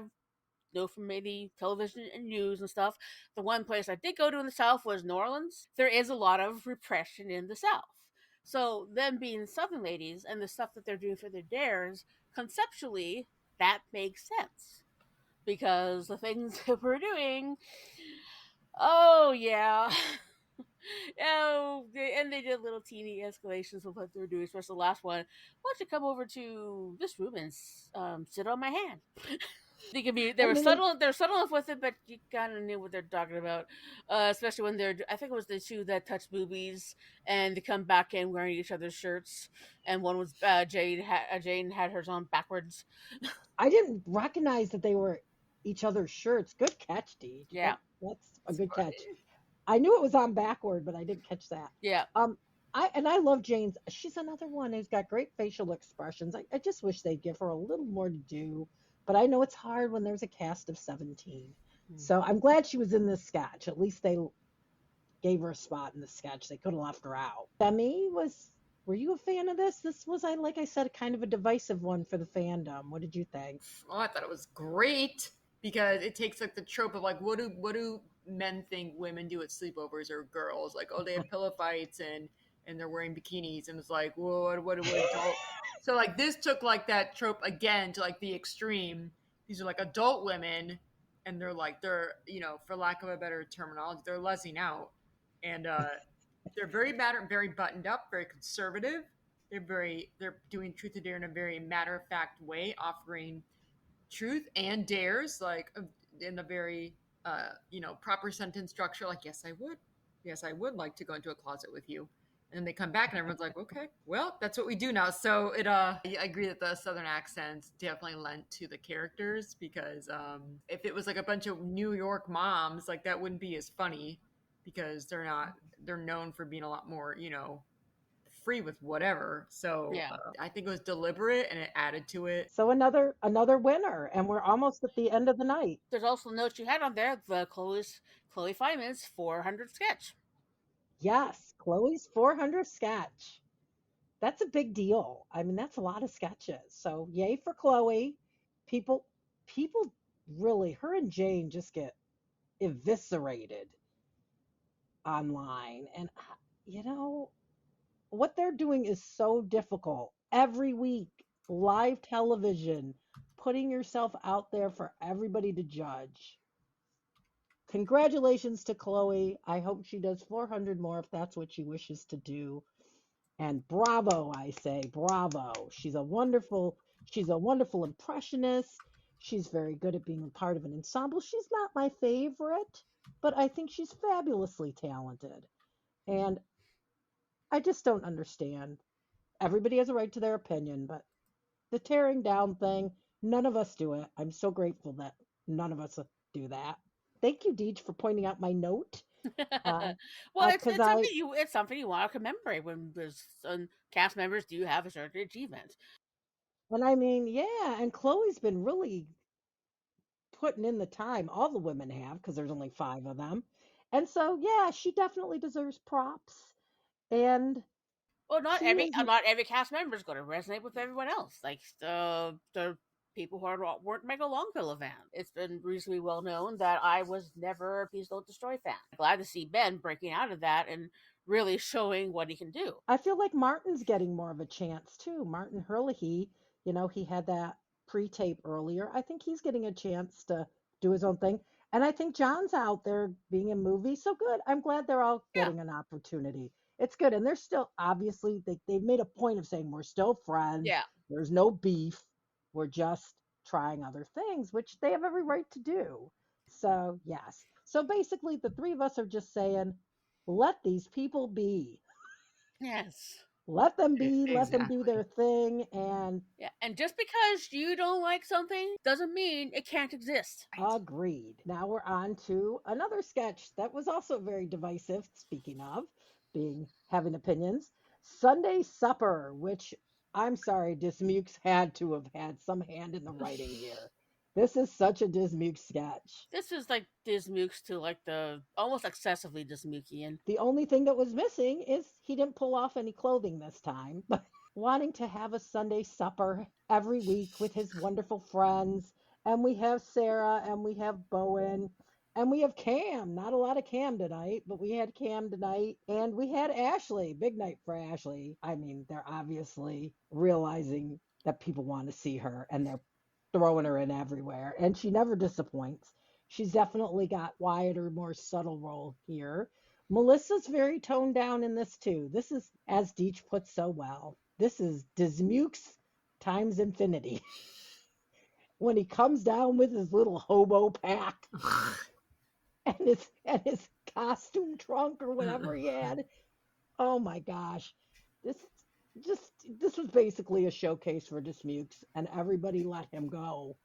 know from maybe television and news and stuff. The one place I did go to in the South was New Orleans. There is a lot of repression in the South. So them being Southern ladies and the stuff that they're doing for their dares, conceptually, that makes sense. Because the things that we're doing, oh yeah. Oh, and they did little teeny escalations of what they're doing, especially the last one. Why don't you come over to this room and sit on my hand? They I were mean, subtle. They're subtle enough with it, but you kind of knew what they're talking about. Especially when they're, I think it was the two that touched boobies, and they come back in wearing each other's shirts, and one was Jane had hers on backwards. I didn't recognize that they were each other's shirts. Good catch, Deej. Yeah, That's a good catch. I knew it was on backward, but I didn't catch that. yeah. I love Jane's. She's another one who's got great facial expressions. I just wish they'd give her a little more to do, but I know it's hard when there's a cast of 17. So I'm glad she was in this sketch. At least they gave her a spot in the sketch. They could have left her out. Demi was. Were you a fan of this? This was, like I said, kind of a divisive one for the fandom. What did you think? Oh, I thought it was great because it takes like the trope of like what do men think women do at sleepovers or girls. Like, oh, they have pillow fights and they're wearing bikinis, and it's like, whoa, what adult? So like this took like that trope again to like the extreme. These are like adult women, and they're for lack of a better terminology, they're lezzing out, and they're very very buttoned up, very conservative. They're doing truth or dare in a very matter of fact way, offering truth and dares like in a very proper sentence structure, like yes I would like to go into a closet with you, and they come back and everyone's like, okay, well, that's what we do now. So I agree that the southern accents definitely lent to the characters, because if it was like a bunch of New York moms, like that wouldn't be as funny, because they're known for being a lot more free with whatever. So Yeah. I think it was deliberate and it added to it. So another winner, and we're almost at the end of the night. There's also notes you had on there, the Chloe Fineman's 400 sketch. Yes, Chloe's 400 sketch. That's a big deal. I mean, that's a lot of sketches. So yay for Chloe. People really, her and Jane just get eviscerated online. And you know, what they're doing is so difficult. Every week, live television, putting yourself out there for everybody to judge. Congratulations to Chloe. I hope she does 400 more if that's what she wishes to do. And bravo, I say, bravo. She's a wonderful impressionist. She's very good at being a part of an ensemble. She's not my favorite, but I think she's fabulously talented. And I just don't understand. Everybody has a right to their opinion, but the tearing down thing, none of us do it. I'm so grateful that none of us do that. Thank you, Deej, for pointing out my note. Well, Because it's something you want to commemorate when there's cast members do have a certain achievement. and I mean, yeah, and Chloe's been really putting in the time. All the women have, because there's only 5 of them. And so, yeah, she definitely deserves props. And Well, she is, not every cast member is going to resonate with everyone else. Like the people who weren't mega Longville fan. It's been reasonably well known that I was never a Please Don't Destroy fan. Glad to see Ben breaking out of that and really showing what he can do. I feel like Martin's getting more of a chance too. Martin Herlihy, he had that pre-tape earlier. I think he's getting a chance to do his own thing. And I think John's out there being in movies. So good. I'm glad they're all Yeah. getting an opportunity. It's good. And they're still, obviously, they've made a point of saying we're still friends. Yeah. There's no beef. We're just trying other things, which they have every right to do. So, yes. So basically, the 3 of us are just saying, let these people be. Yes. Let them be, let them do Exactly. their thing, and Yeah, and just because you don't like something doesn't mean it can't exist. agreed. Now we're on to another sketch that was also very divisive, speaking of having opinions. Sunday Supper, which I'm sorry, Dismukes had to have had some hand in the writing here. This is such a Dismuke sketch. This is like Dismukes to like the almost excessively Dismukian. The only thing that was missing is he didn't pull off any clothing this time, but wanting to have a Sunday supper every week with his wonderful friends. And we have Sarah and we have Bowen and we have Cam. Not a lot of Cam tonight, but we had Cam tonight. And we had Ashley. Big night for Ashley. I mean, they're obviously realizing that people want to see her and they're throwing her in everywhere. And she never disappoints. She's definitely got quieter, more subtle role here. Melissa's very toned down in this too. This is, as Deej puts so well, this is Dismukes times infinity. When he comes down with his little hobo pack and his costume trunk or whatever he had. Oh my gosh. This this was basically a showcase for Dismukes, and everybody let him go.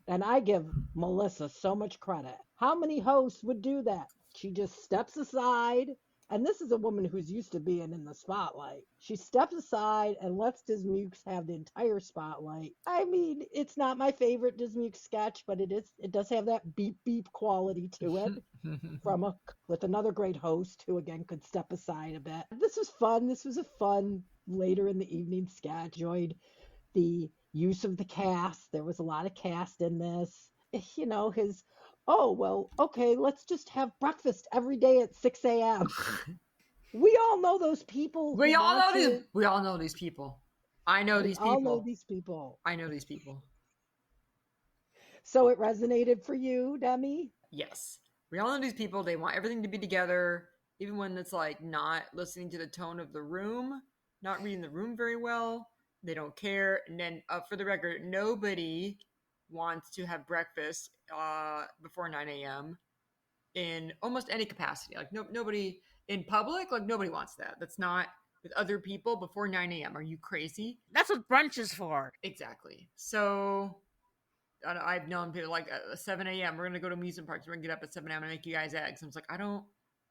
And I give Melissa so much credit. How many hosts would do that? She just steps aside. And this is a woman who's used to being in the spotlight. She steps aside and lets Dismukes have the entire spotlight. I mean, it's not my favorite Dismukes sketch, but it does have that beep beep quality to it with another great host who again could step aside a bit. This was fun. This was a fun later in the evening sketch. Enjoyed the use of the cast. There was a lot of cast in this. His oh, well, okay, let's just have breakfast every day at 6 a.m. We all know those people who want to. We all know these people. I know We these all know people. these people. I know these people. So it resonated for you, Demi? Yes. We all know these people. They want everything to be together, even when it's like not listening to the tone of the room, not reading the room very well. They don't care. And then, for the record, nobody wants to have breakfast before 9 a.m. in almost any capacity. Like, nobody in public, like, nobody wants that. That's not with other people before 9 a.m. Are you crazy? That's what brunch is for. Exactly. So I've known people like 7 a.m. We're gonna go to amusement parks. We're gonna get up at 7 a.m. and make you guys eggs. I'm just like, I don't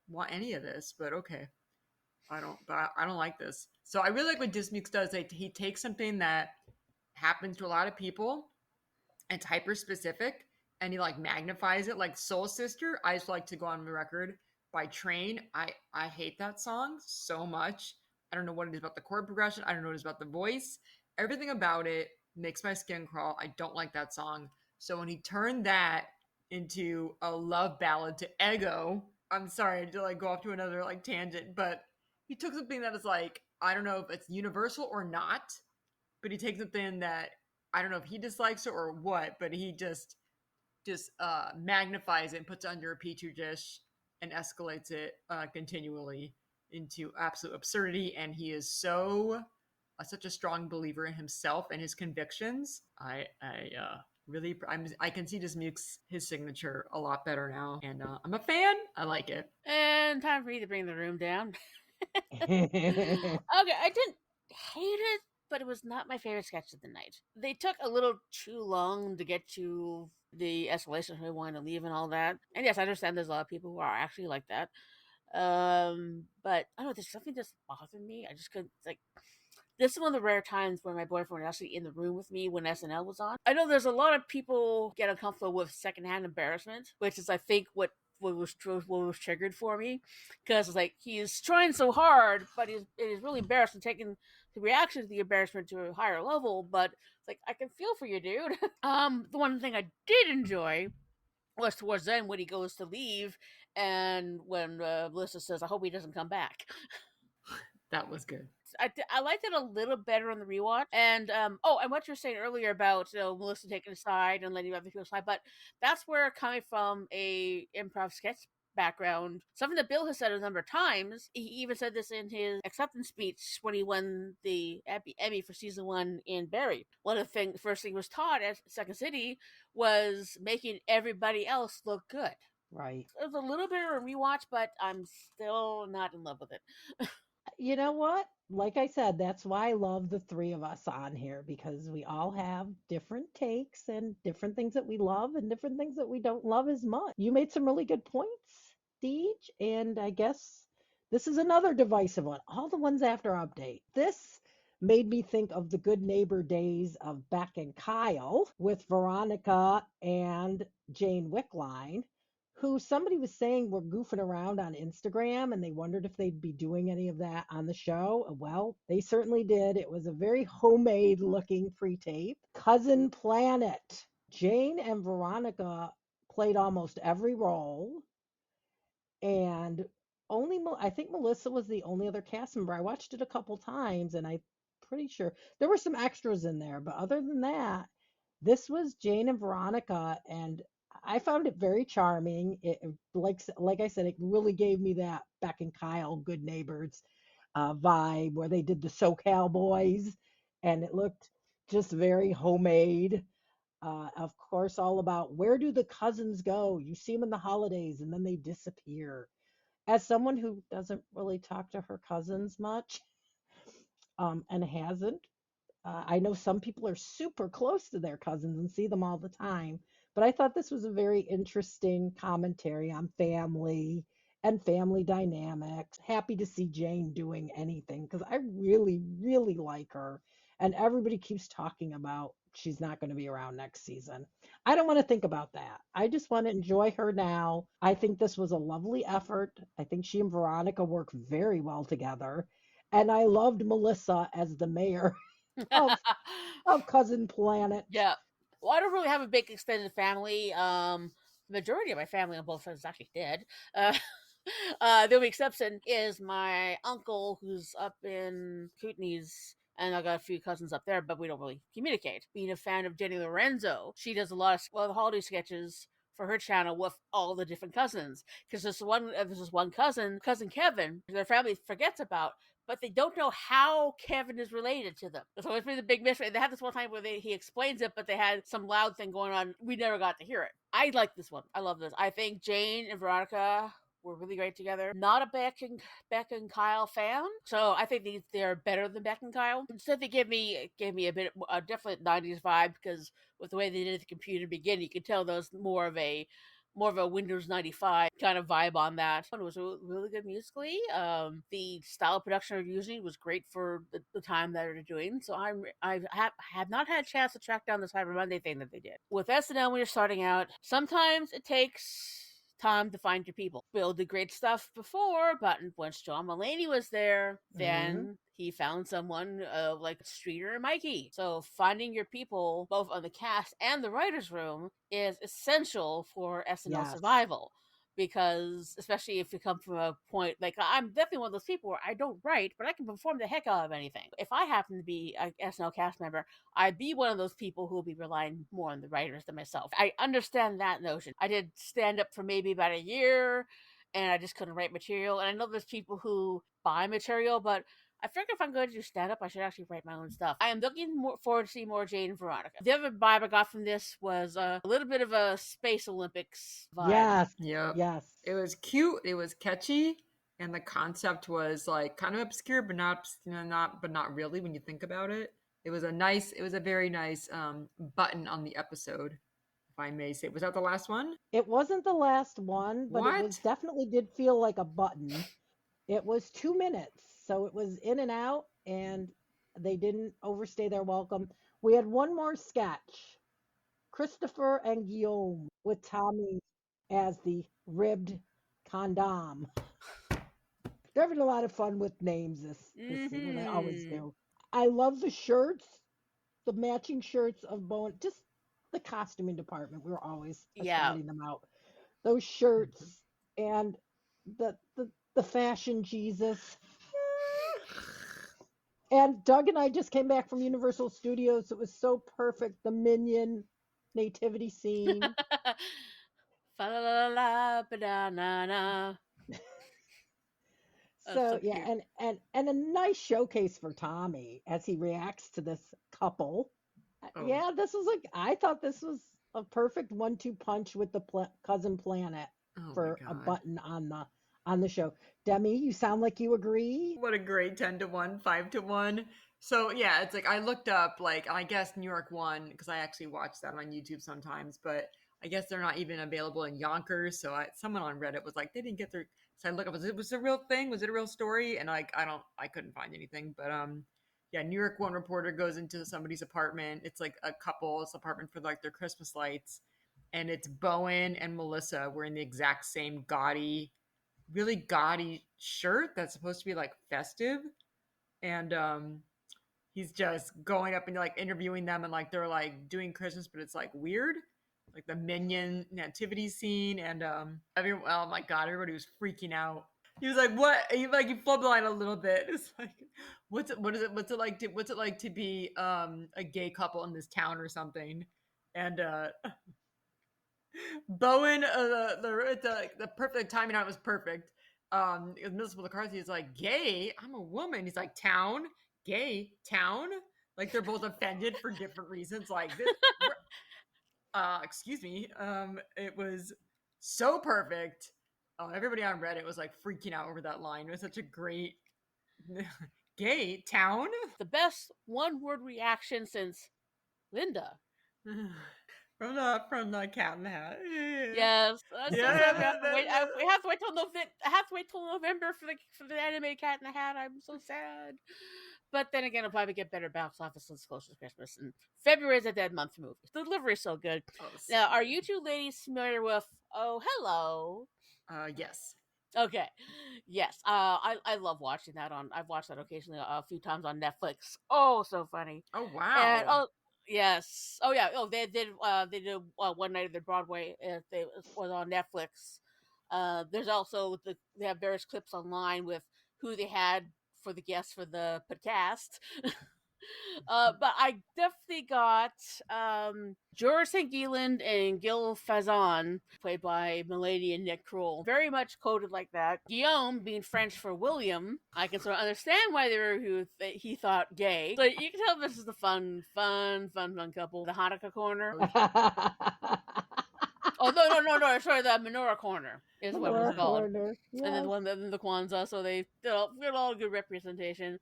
want any of this, but okay. I don't like this. So I really like what Dismukes does. He takes something that happens to a lot of people and it's hyper specific, and he like magnifies it. Like Soul Sister, I just like to go on the record by Train. I hate that song so much. I don't know what it is about the chord progression. I don't know what it is about the voice. Everything about it makes my skin crawl. I don't like that song. So when he turned that into a love ballad to Ego, I'm sorry to like go off to another like tangent, but he took something that is like, I don't know if it's universal or not, but he takes something that I don't know if he dislikes it or what, but he just magnifies it and puts it under a petri dish and escalates it continually into absolute absurdity. And he is so such a strong believer in himself and his convictions. I can see Dismukes his signature a lot better now, and I'm a fan. I like it. And time for you to bring the room down. Yeah, Okay, I didn't hate it, but it was not my favorite sketch of the night. They took a little too long to get to the escalation who wanted to leave and all that. And yes, I understand there's a lot of people who are actually like that. But I don't know, there's something just bothered me. I just couldn't like. This is one of the rare times where my boyfriend was actually in the room with me when SNL was on. I know there's a lot of people get uncomfortable with secondhand embarrassment, which is I think what was triggered for me, because like he's trying so hard, but he's really embarrassed and taking the reaction to the embarrassment to a higher level. But it's like I can feel for you, dude. The one thing I did enjoy was towards the end when he goes to leave, and when Melissa says, "I hope he doesn't come back." That was good. I liked it a little better on the rewatch. And and what you were saying earlier about Melissa taking a side and letting other people slide, but that's where coming from a improv sketch background, something that Bill has said a number of times. He even said this in his acceptance speech when he won the Emmy for season 1 in Barry. One of the first thing was taught at Second City was making everybody else look good. right. It was a little bit of a rewatch, but I'm still not in love with it. You know what? Like I said, that's why I love the three of us on here because we all have different takes and different things that we love and different things that we don't love as much. You made some really good points, Deej, and I guess this is another divisive one. All the ones after update. This made me think of the good neighbor days of Beck and Kyle with Veronica and Jane Wickline, who somebody was saying were goofing around on Instagram and they wondered if they'd be doing any of that on the show. Well, they certainly did. It was a very homemade looking pre tape. Cousin Planet. Jane and Veronica played almost every role, and I think Melissa was the only other cast member. I watched it a couple times and I'm pretty sure there were some extras in there, but other than that, this was Jane and Veronica, and I found it very charming. Like I said, it really gave me that Beck and Kyle Good Neighbors vibe where they did the SoCal boys, and it looked just very homemade. Of course, all about where do the cousins go? You see them in the holidays, and then they disappear. As someone who doesn't really talk to her cousins much, and hasn't, I know some people are super close to their cousins and see them all the time, but I thought this was a very interesting commentary on family and family dynamics. Happy to see Jane doing anything because I really, really like her. And everybody keeps talking about she's not going to be around next season. I don't want to think about that. I just want to enjoy her now. I think this was a lovely effort. I think she and Veronica work very well together. And I loved Melissa as the mayor of Cousin Planet. Yeah. Well, I don't really have a big extended family. The majority of my family on both sides is actually dead. The only exception is my uncle, who's up in Kootenays, and I got a few cousins up there, but we don't really communicate. Being a fan of Jenny Lorenzo, she does a lot of the holiday sketches for her channel with all the different cousins. Because there's this one cousin Kevin, their family forgets about, but they don't know how Kevin is related to them. So it's been a big mystery. They had this one time where he explains it, but they had some loud thing going on. We never got to hear it. I like this one. I love this. I think Jane and Veronica were really great together. Not a Beck and Kyle fan, so I think they're better than Beck and Kyle. Instead, they gave me a bit a definite '90s vibe, because with the way they did the computer begin, you could tell those more of a Windows 95 kind of vibe on that. It was really good musically. The style of production they're using was great for the time that they're doing. So I have not had a chance to track down the Cyber Monday thing that they did. With SNL, when you're starting out, sometimes it takes time to find your people. Bill did great stuff before, but once John Mulaney was there, then he found someone like Streeter and Mikey. So finding your people, both on the cast and the writers' room, is essential for SNL survival. Because especially if you come from a point like I'm definitely one of those people where I don't write, but I can perform the heck out of anything. If I happen to be a SNL cast member, I'd be one of those people who will be relying more on the writers than myself. I understand that notion. I did stand up for maybe about a year, and I just couldn't write material. And I know there's people who buy material, but I figure if I'm going to do stand up, I should actually write my own stuff. I am looking forward to see more Jane and Veronica. The other vibe I got from this was a little bit of a Space Olympics vibe. Yes. Yep. Yes. It was cute. It was catchy. And the concept was like kind of obscure, but not really when you think about it. It was a very nice button on the episode, if I may say. Was that the last one? It wasn't the last one, but What? it was definitely did feel like a button. It was 2 minutes, so it was in and out, and they didn't overstay their welcome. We had one more sketch, Christopher and Guillaume, with Tommy as the ribbed condom. They're having a lot of fun with names this season. They always do. I love the shirts, the matching shirts of Bowen. Just the costuming department. We were always shouting them out. Those shirts and the fashion Jesus. And Doug and I just came back from Universal Studios. It was so perfect. The Minion nativity scene. Fa la la la ba da na na. So yeah, and a nice showcase for Tommy as he reacts to this couple. Yeah, this was I thought this was a perfect 1-2 punch with the cousin planet for a button on the show. Demi, you sound like you agree. What a great 10-1, 5-1. So yeah, it's like I looked up I guess New York won because I actually watch that on YouTube sometimes, but I guess they're not even available in Yonkers. So someone on Reddit was like, they didn't get their. So I look up, was it a real thing? Was it a real story? And I couldn't find anything. But yeah, New York One reporter goes into somebody's apartment. It's like a couple's apartment for their Christmas lights, and it's Bowen and Melissa wearing the exact same really gaudy shirt that's supposed to be festive, and he's just going up and interviewing them, and they're doing Christmas, but it's weird, the Minion nativity scene, and oh my god, everybody was freaking out. He was like, "What?" He flubbed the line a little bit. It's what's it like to be a gay couple in this town or something, and Bowen, the perfect timing on it was perfect. Melissa McCarthy is like, gay? I'm a woman. He's like, town? Gay? Town? They're both offended for different reasons. Excuse me. It was so perfect. Everybody on Reddit was freaking out over that line. It was such a great gay town. The best one-word reaction since Linda. From the Cat in the Hat. Yes. We have to wait till November for the anime Cat in the Hat. I'm so sad. But then again, it'll probably get better box office as close to Christmas. And February is a dead month for movies. The delivery is so good. Now, are you two ladies familiar with Oh Hello? Yes. Okay. Yes. I love watching that I've watched that occasionally a few times on Netflix. Oh, so funny. Oh wow. And Yes. Oh yeah. Oh, they did. They did one night at the Broadway. It was on Netflix. There's also they have various clips online with who they had for the guests for the podcast. But I definitely got George St. Gieland and Gil Fazan, played by Milady and Nick Kroll. Very much coded like that. Guillaume, being French for William, I can sort of understand why they were who he thought gay. So you can tell this is the fun couple. The Hanukkah corner. Oh no! Sorry, the menorah corner is what it was Menorah called. corner. And then Yes. the Kwanzaa, so they did all good representation.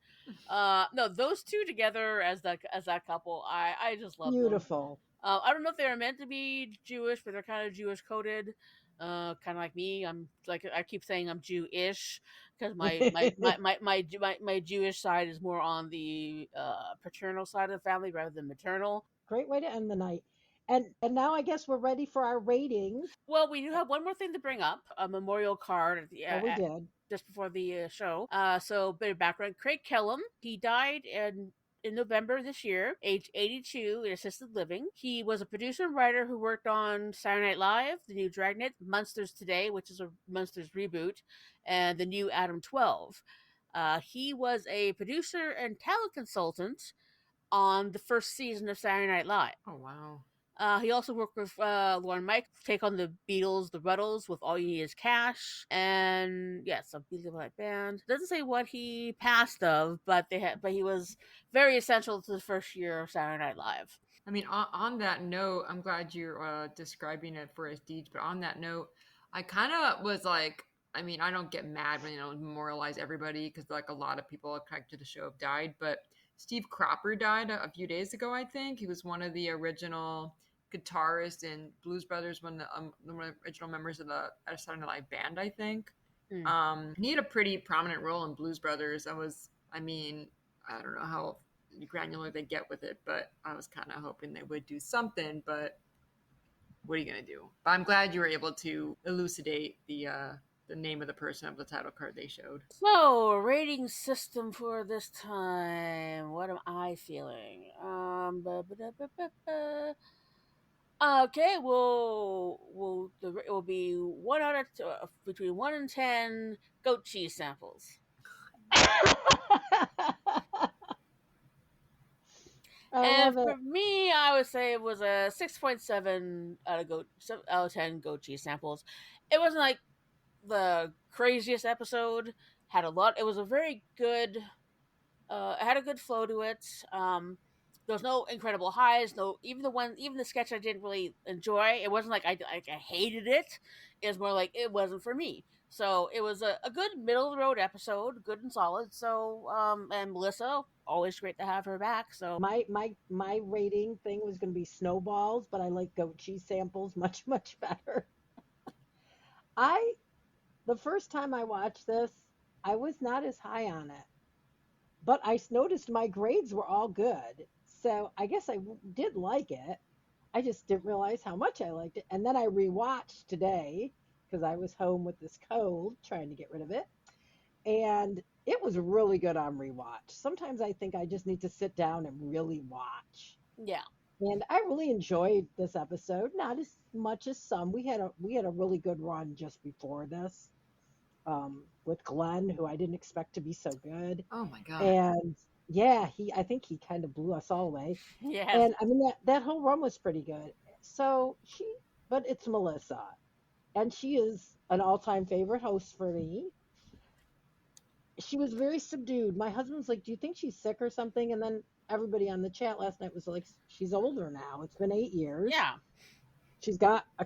No, those two together as that couple, I just love them. Beautiful. I don't know if they were meant to be Jewish, but they're kind of Jewish coded. Kind of like me. I'm like I keep saying I'm Jewish because my Jewish side is more on the paternal side of the family rather than maternal. Great way to end the night. And now I guess we're ready for our ratings. Well, we do have one more thing to bring up: a memorial card at the Oh, we did. just before the show. So bit of background: Craig Kellum, he died in November this year, age 82, in assisted living. He was a producer and writer who worked on Saturday Night Live, The New Dragnet, Munsters Today, which is a Munsters reboot, and The New Adam 12. He was a producer and talent consultant on the first season of Saturday Night Live. Oh, wow. He also worked with Lauren Mike to take on the Beatles, the Ruddles, with All You Need Is Cash, and yes, a Beatles like band. Doesn't say what he passed of, but he was very essential to the first year of Saturday Night Live. I mean, on that note, I'm glad you're describing it for us, Deej. But on that note, I kind of was like, I mean, I don't get mad when memorialize everybody because like a lot of people connected to the show have died, but Steve Cropper died a few days ago. I think he was one of the original guitarist in Blues Brothers, one of the original members of the Saturday Night Live band, I think. He had a pretty prominent role in Blues Brothers. I mean, I don't know how granular they get with it, but I was kind of hoping they would do something, but what are you going to do? But I'm glad you were able to elucidate the name of the person of the title card they showed. So, rating system for this time. What am I feeling? Okay, it will be between 1 and 10 goat cheese samples. And for me, I would say it was a 6.7 out of 10 goat cheese samples. It wasn't like the craziest episode. It was a very good. It had a good flow to it. There was no incredible highs. Even the sketch I didn't really enjoy. It wasn't like I hated it. It was more like it wasn't for me. So it was a good middle of the road episode, good and solid. So and Melissa, always great to have her back. So my rating thing was going to be snowballs, but I like goat cheese samples much better. The first time I watched this, I was not as high on it, but I noticed my grades were all good. So I guess I did like it. I just didn't realize how much I liked it. And then I rewatched today because I was home with this cold trying to get rid of it. And it was really good on rewatch. Sometimes I think I just need to sit down and really watch. Yeah. And I really enjoyed this episode, not as much as some. We had a really good run just before this, with Glenn, who I didn't expect to be so good. Oh my god! And yeah, I think he kind of blew us all away. Yes. And I mean that whole run was pretty good. So but it's Melissa, and she is an all-time favorite host for me. She was very subdued. My husband's like, "Do you think she's sick or something?" And then everybody on the chat last night was like, "She's older now. It's been 8 years. Yeah. She's got a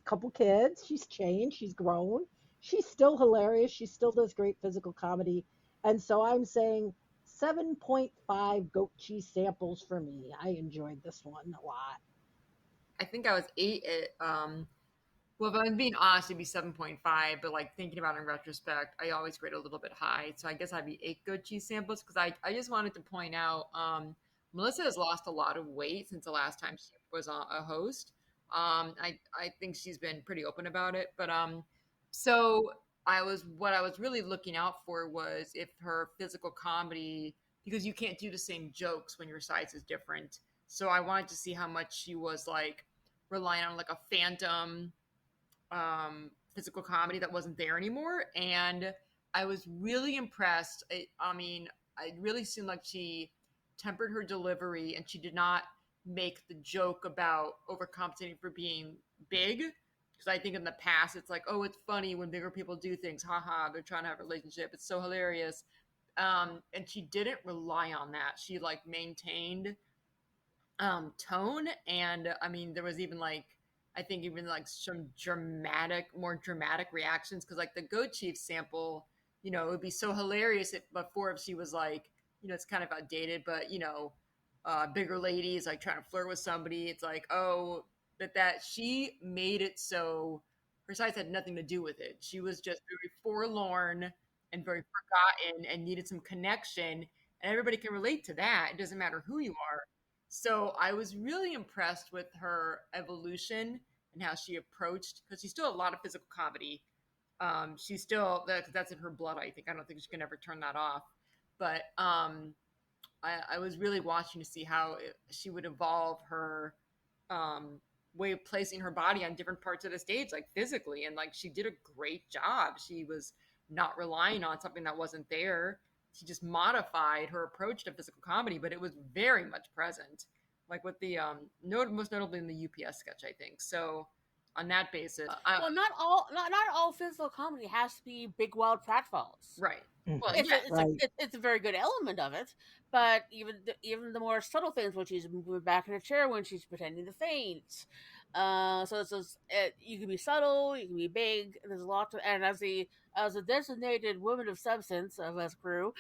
couple kids. She's changed. She's grown. She's still hilarious. She still does great physical comedy." And so I'm saying 7.5 goat cheese samples for me. I enjoyed this one a lot. I think I was 8 at well, if I'm being honest, it'd be 7.5, but like thinking about it in retrospect, I always grade a little bit high. So I guess I'd be 8 goat cheese samples because I just wanted to point out Melissa has lost a lot of weight since the last time she was a host. I think she's been pretty open about it. But so what I was really looking out for was if her physical comedy, because you can't do the same jokes when your size is different. So I wanted to see how much she was like relying on like a phantom physical comedy that wasn't there anymore. And I was really impressed. I mean, it really seemed like she tempered her delivery and she did not make the joke about overcompensating for being big. Because I think in the past it's like, oh, it's funny when bigger people do things. Haha, they're trying to have a relationship. It's so hilarious. And she didn't rely on that. She like maintained tone, and I mean there was even like I think even like some more dramatic reactions because like the goat chief sample, it would be so hilarious if before if she was like, it's kind of outdated, but bigger ladies like trying to flirt with somebody, it's like, oh, that she made it so her size had nothing to do with it. She was just very forlorn and very forgotten and needed some connection, and everybody can relate to that. It doesn't matter who you are. So I was really impressed with her evolution and how she approached, because she's still a lot of physical comedy. She's still that's in her blood. I think I don't think she can ever turn that off. But I was really watching to see how she would evolve her way of placing her body on different parts of the stage, like physically, and like she did a great job. She was not relying on something that wasn't there. She just modified her approach to physical comedy, but it was very much present, like with the most notably in the UPS sketch, I think. So on that basis, well, not all physical comedy has to be big wild pratfalls. Right. Well, it's a very good element of it, but even the more subtle things, when she's moving back in her chair, when she's pretending to faint. You can be subtle, you can be big. There's a lot to, and as a designated woman of substance of us crew,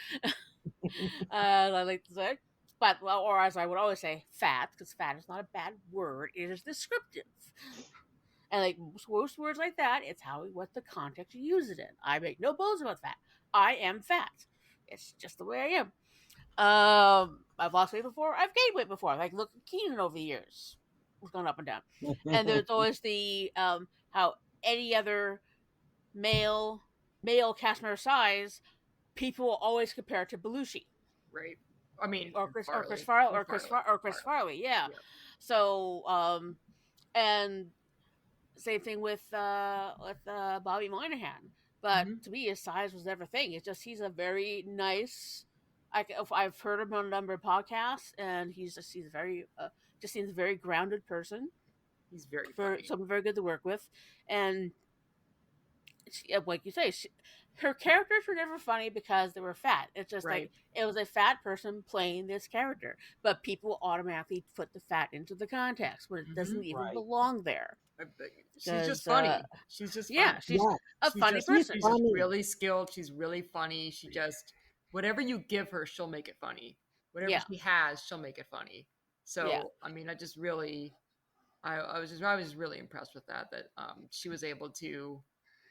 I like to say, but or as I would always say, fat, because fat is not a bad word; it is descriptive. And like most words like that, it's what the context you use it in. I make no bones about fat. I am fat. It's just the way I am. I've lost weight before. I've gained weight before. Like look at Keenan over the years. It's gone up and down. And there's always the how any other male cast member size, people will always compare to Belushi. Right. I mean, or Chris Farley. Yeah. So and same thing with Bobby Moynihan. But to me, his size was never a thing. It's just he's a very nice. I've heard him on a number of podcasts, and he's very just seems a very grounded person. He's very funny. Someone very good to work with, and like you say, her characters were never funny because they were fat. It's just like it was a fat person playing this character, but people automatically put the fat into the context when it doesn't even belong there. She's just funny. She's just funny. She's a funny person. She's just really skilled. She's really funny. She just whatever you give her, she'll make it funny. Whatever she has, she'll make it funny. So I mean, I just really, I was just really impressed with that she was able to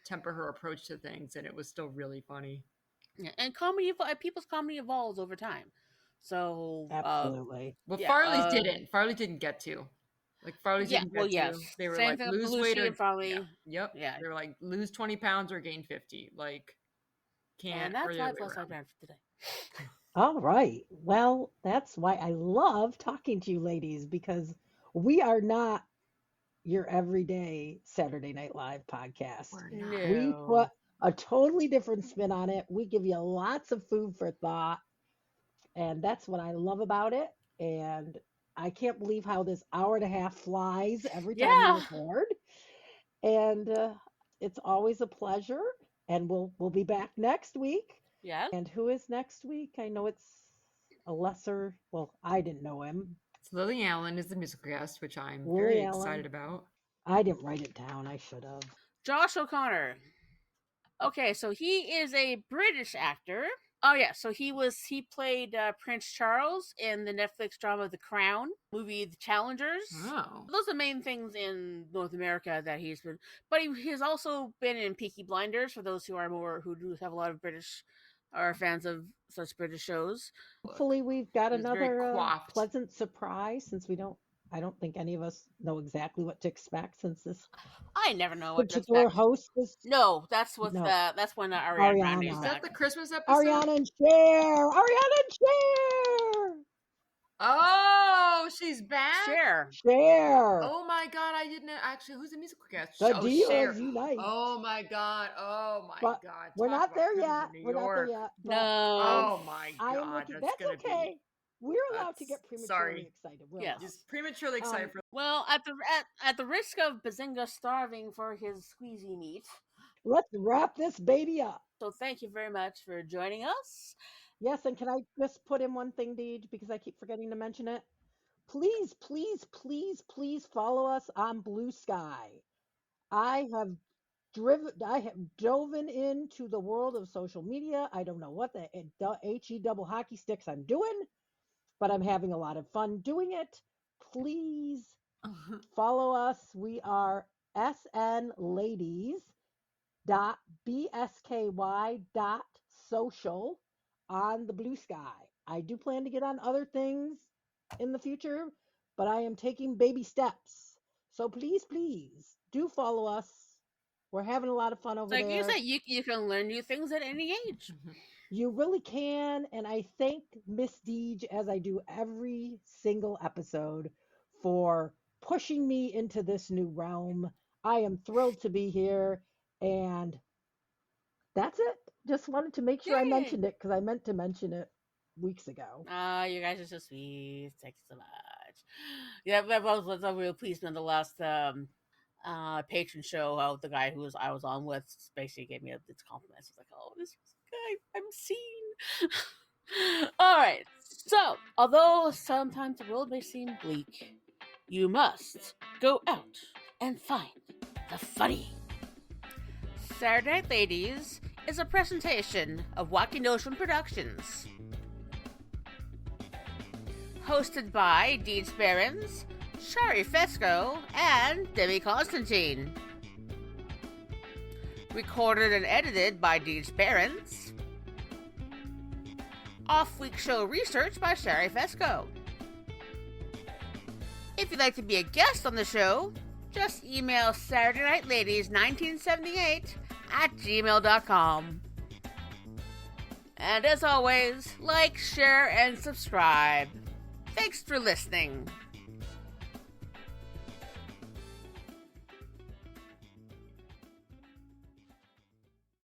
temper her approach to things, and it was still really funny. Yeah, and people's comedy evolves over time. So absolutely. Farley's didn't. Farley didn't get to. Like Farley's didn't get to. They were like lose weight or Farley. Yep. Yeah. They were like lose 20 pounds or gain 50. Like can't. And that's why I've lost my brand for today. All right. Well, that's why I love talking to you ladies, because we are not your everyday Saturday Night Live podcast. No. We put a totally different spin on it. We give you lots of food for thought, and that's what I love about it. And I can't believe how this hour and a half flies every time we record. And it's always a pleasure. And we'll be back next week. Yeah. And who is next week? I know it's a lesser. Well, I didn't know him. It's Lily Allen is the musical guest, which I'm very excited about. I didn't write it down. I should have. Josh O'Connor. Okay, so he is a British actor. Oh yeah, so he played Prince Charles in the Netflix drama The Crown, movie The Challengers. Oh. Those are the main things in North America that he's been. But he's also been in Peaky Blinders, for those who do have a lot of British or fans of such British shows. Hopefully we've got another pleasant surprise, since I don't think any of us know exactly what to expect, since this. I never know what particular host is. No, that's when Ariana Grande is back. Is that the Christmas episode? Ariana and Cher. Oh, she's back? Cher. Cher. Oh my God, I didn't know. Actually, who's the musical guest? The Oh, Divas Cher. Unite. Oh my God. Oh my But God. we're Talk not about there coming yet. from New We're not there York. yet. But No. Oh my I am God. looking. That's That's gonna okay. We're allowed to That's- get prematurely sorry. excited. We're Yes. allowed. Just prematurely excited for. Well, at the risk of Bazinga starving for his squeezy meat, Let's wrap this baby up. so thank you very much for joining us. Yes, and can I just put in one thing, Deej, because I keep forgetting to mention it? Please, please, please, please follow us on Blue Sky. I have dove into the world of social media. I don't know what the HE double hockey sticks I'm doing, but I'm having a lot of fun doing it. Please follow us. We are snladies.bsky.social on the Blue Sky. I do plan to get on other things in the future, but I am taking baby steps. So please, please do follow us. We're having a lot of fun over Like there. you said, you can learn new things at any age. You really can. And I thank Miss Deej, as I do every single episode, for pushing me into this new realm. I am thrilled to be here. And that's it. Just wanted to make sure I Yay. mentioned it because I meant to mention it weeks ago. You guys are so sweet. Thank you so much. Yeah, that was a real pleased in the last patron show. The guy I was on with basically gave me its compliments. I was like, oh, this guy, I'm seen. All right. So, although sometimes the world may seem bleak, you must go out and find the funny. Saturday Night Ladies is a presentation of Wacky Notion Productions. Hosted by Deej Behrens, Shari Fesco, and Demi Constantine. Recorded and edited by Deej Behrens. Off-week show research by Shari Fesco. If you'd like to be a guest on the show, just email Saturday Night Ladies 1978 at gmail.com. And as always, like, share, and subscribe. Thanks for listening.